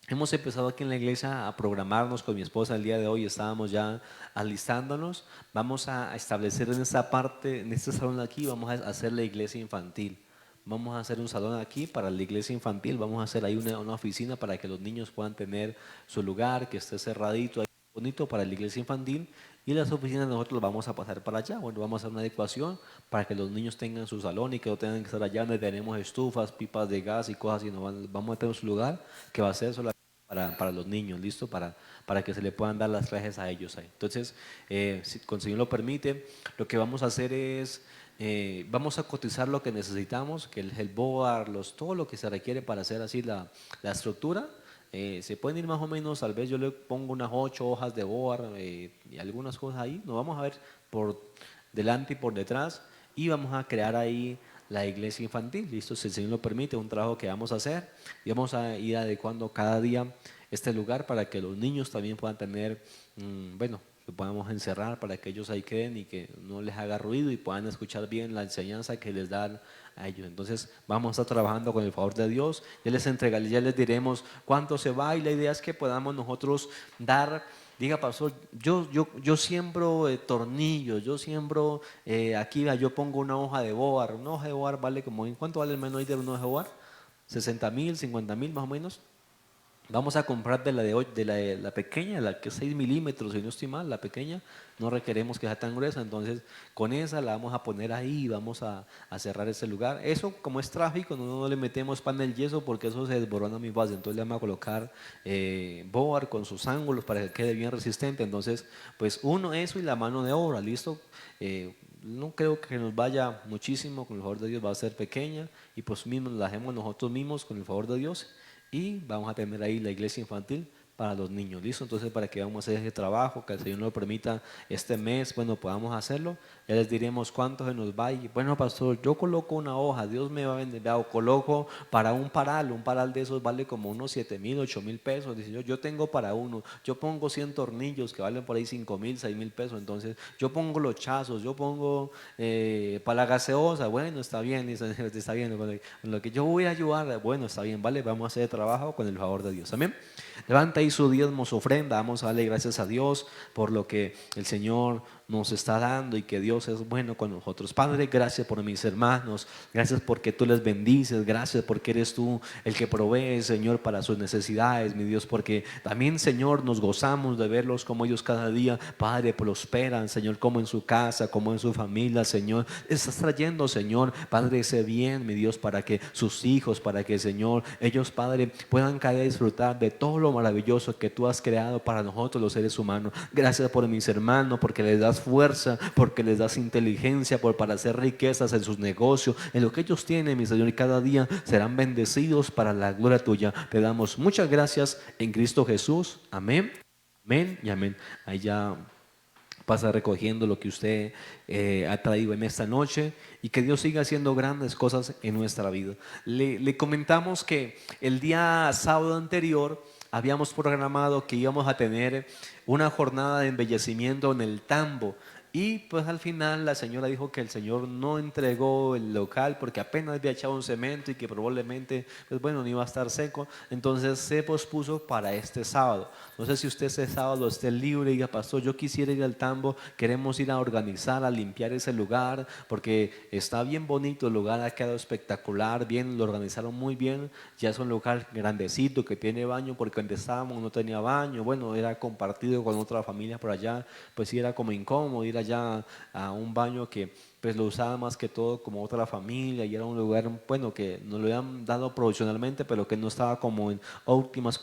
hemos empezado aquí en la iglesia a programarnos con mi esposa el día de hoy, estábamos ya alistándonos, vamos a establecer en esta parte, en este salón de aquí, vamos a hacer la iglesia infantil. Vamos a hacer un salón aquí para la iglesia infantil, vamos a hacer ahí una oficina para que los niños puedan tener su lugar, que esté cerradito, ahí, bonito para la iglesia infantil, y las oficinas nosotros vamos a pasar para allá. Bueno, vamos a hacer una adecuación para que los niños tengan su salón y que no tengan que estar allá donde tenemos estufas, pipas de gas y cosas así, no vamos a tener su lugar que va a ser solo para los niños, ¿listo? Para que se le puedan dar las clases a ellos ahí. Entonces, si el Señor lo permite, lo que vamos a hacer es vamos a cotizar lo que necesitamos, que el board, todo lo que se requiere para hacer así la estructura. Se pueden ir más o menos, tal vez yo le pongo unas 8 hojas de board y algunas cosas ahí. Nos vamos a ver por delante y por detrás y vamos a crear ahí la iglesia infantil. Listo, si el Señor lo permite, un trabajo que vamos a hacer y vamos a ir adecuando cada día este lugar para que los niños también puedan tener, bueno, que podamos encerrar para que ellos ahí queden y que no les haga ruido y puedan escuchar bien la enseñanza que les dan a ellos. Entonces vamos a estar trabajando con el favor de Dios, ya les entregaré, ya les diremos cuánto se va y la idea es que podamos nosotros dar. Diga, pastor, yo siembro tornillos, yo siembro, aquí yo pongo una hoja de boar vale como, ¿en cuánto vale el menú de una hoja de boar? 60.000, 50.000 más o menos. Vamos a comprar de la pequeña, la que es 6 milímetros, si no estoy mal, la pequeña, no requeremos que sea tan gruesa, entonces con esa la vamos a poner ahí y vamos a cerrar ese lugar. Eso como es tráfico, no le metemos panel yeso porque eso se desborona muy fácil, entonces le vamos a colocar board con sus ángulos para que quede bien resistente, entonces pues uno eso y la mano de obra, listo. No creo que nos vaya muchísimo, con el favor de Dios va a ser pequeña y pues mismo la hacemos nosotros mismos con el favor de Dios y vamos a tener ahí la iglesia infantil para los niños, ¿listo? Entonces para que vamos a hacer ese trabajo, que el Señor nos lo permita este mes, bueno, podamos hacerlo, ya les diremos cuánto se nos va y bueno, pastor, yo coloco una hoja, Dios me va a vender, o coloco para un paral de esos vale como unos 7.000, 8.000 pesos, dice yo tengo para uno, yo pongo 100 tornillos que valen por ahí 5.000, 6.000 pesos, entonces yo pongo los chazos, yo pongo para la gaseosa, bueno, está bien, dice, está bien, con lo que yo voy a ayudar, bueno, está bien, vale, vamos a hacer el trabajo con el favor de Dios, amén. Levanta ahí su diezmo, su ofrenda, vamos a darle gracias a Dios por lo que el Señor nos está dando y que Dios es bueno con nosotros. Padre, gracias por mis hermanos, gracias porque tú les bendices, gracias porque eres tú el que provee, Señor, para sus necesidades, mi Dios, porque también, Señor, nos gozamos de verlos como ellos cada día, Padre, prosperan, Señor, como en su casa, como en su familia, Señor, estás trayendo, Señor, Padre, ese bien, mi Dios, para que sus hijos, para que, Señor, ellos, Padre, puedan cada día disfrutar de todo lo maravilloso que tú has creado para nosotros los seres humanos. Gracias por mis hermanos, porque les das fuerza, porque les das inteligencia para hacer riquezas en sus negocios, en lo que ellos tienen, mi Señor, y cada día serán bendecidos para la gloria tuya. Te damos muchas gracias en Cristo Jesús. Amén, amén y amén. Allá pasa recogiendo lo que usted ha traído en esta noche y que Dios siga haciendo grandes cosas en nuestra vida. Le comentamos que el día sábado anterior habíamos programado que íbamos a tener una jornada de embellecimiento en el Tambo. Y pues al final la señora dijo que el Señor no entregó el local porque apenas había echado un cemento y que probablemente, pues bueno, no iba a estar seco. Entonces se pospuso para este sábado. No sé si usted este sábado esté libre y diga, pastor, yo quisiera ir al Tambo, queremos ir a organizar, a limpiar ese lugar porque está bien bonito el lugar, ha quedado espectacular, bien, lo organizaron muy bien. Ya es un lugar grandecito que tiene baño porque donde estábamos no tenía baño. Bueno, era compartido con otra familia por allá, pues sí era como incómodo ir allá a un baño que pues lo usaba más que todo como otra familia y era un lugar, bueno, que nos lo habían dado provisionalmente, pero que no estaba como en óptimas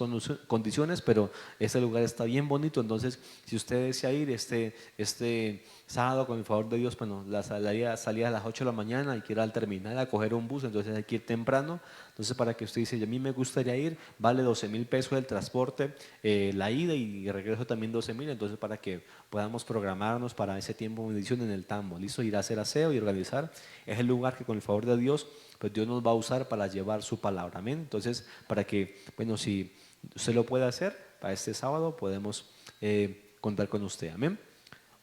condiciones, pero ese lugar está bien bonito. Entonces, si usted desea ir este sábado, con el favor de Dios, bueno, la salía a las 8 de la mañana y quiere al terminal a coger un bus, entonces hay que ir temprano. Entonces, para que usted dice, a mí me gustaría ir, vale 12.000 pesos el transporte, la ida y regreso también 12.000, entonces para que podamos programarnos para ese tiempo de bendición en el Tambo, listo, ir a hacer aseo y organizar. Es el lugar que con el favor de Dios, pues Dios nos va a usar para llevar su palabra, amén. Entonces, para que, bueno, si Usted lo puede hacer. Para este sábado podemos contar con usted. Amén.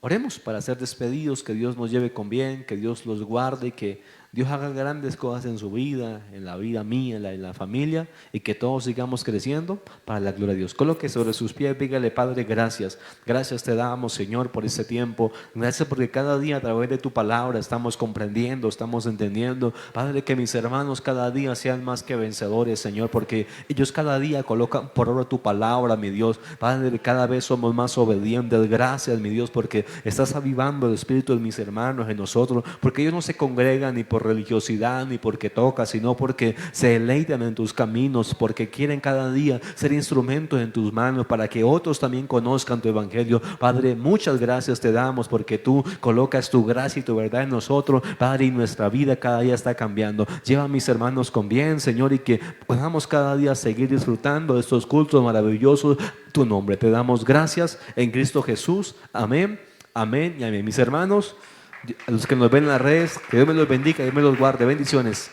Oremos para ser despedidos, que Dios nos lleve con bien, que Dios los guarde, que Dios haga grandes cosas en su vida, en la vida mía, en la familia, y que todos sigamos creciendo para la gloria de Dios. Coloque sobre sus pies, dígale: Padre, gracias. Gracias te damos, Señor, por este tiempo. Gracias porque cada día a través de tu palabra estamos comprendiendo, estamos entendiendo. Padre, que mis hermanos cada día sean más que vencedores, Señor, porque ellos cada día colocan por obra tu palabra, mi Dios. Padre, cada vez somos más obedientes. Gracias, mi Dios, porque estás avivando el espíritu de mis hermanos en nosotros, porque ellos no se congregan ni por religiosidad ni porque toca, sino porque se deleitan en tus caminos, porque quieren cada día ser instrumentos en tus manos para que otros también conozcan tu evangelio. Padre, muchas gracias te damos porque tú colocas tu gracia y tu verdad en nosotros, Padre, y nuestra vida cada día está cambiando. Lleva a mis hermanos con bien, Señor, y que podamos cada día seguir disfrutando de estos cultos maravillosos. Tu nombre te damos gracias en Cristo Jesús. Amén, amén y amén. Mis hermanos, a los que nos ven en las redes, que Dios me los bendiga, que Dios me los guarde. Bendiciones.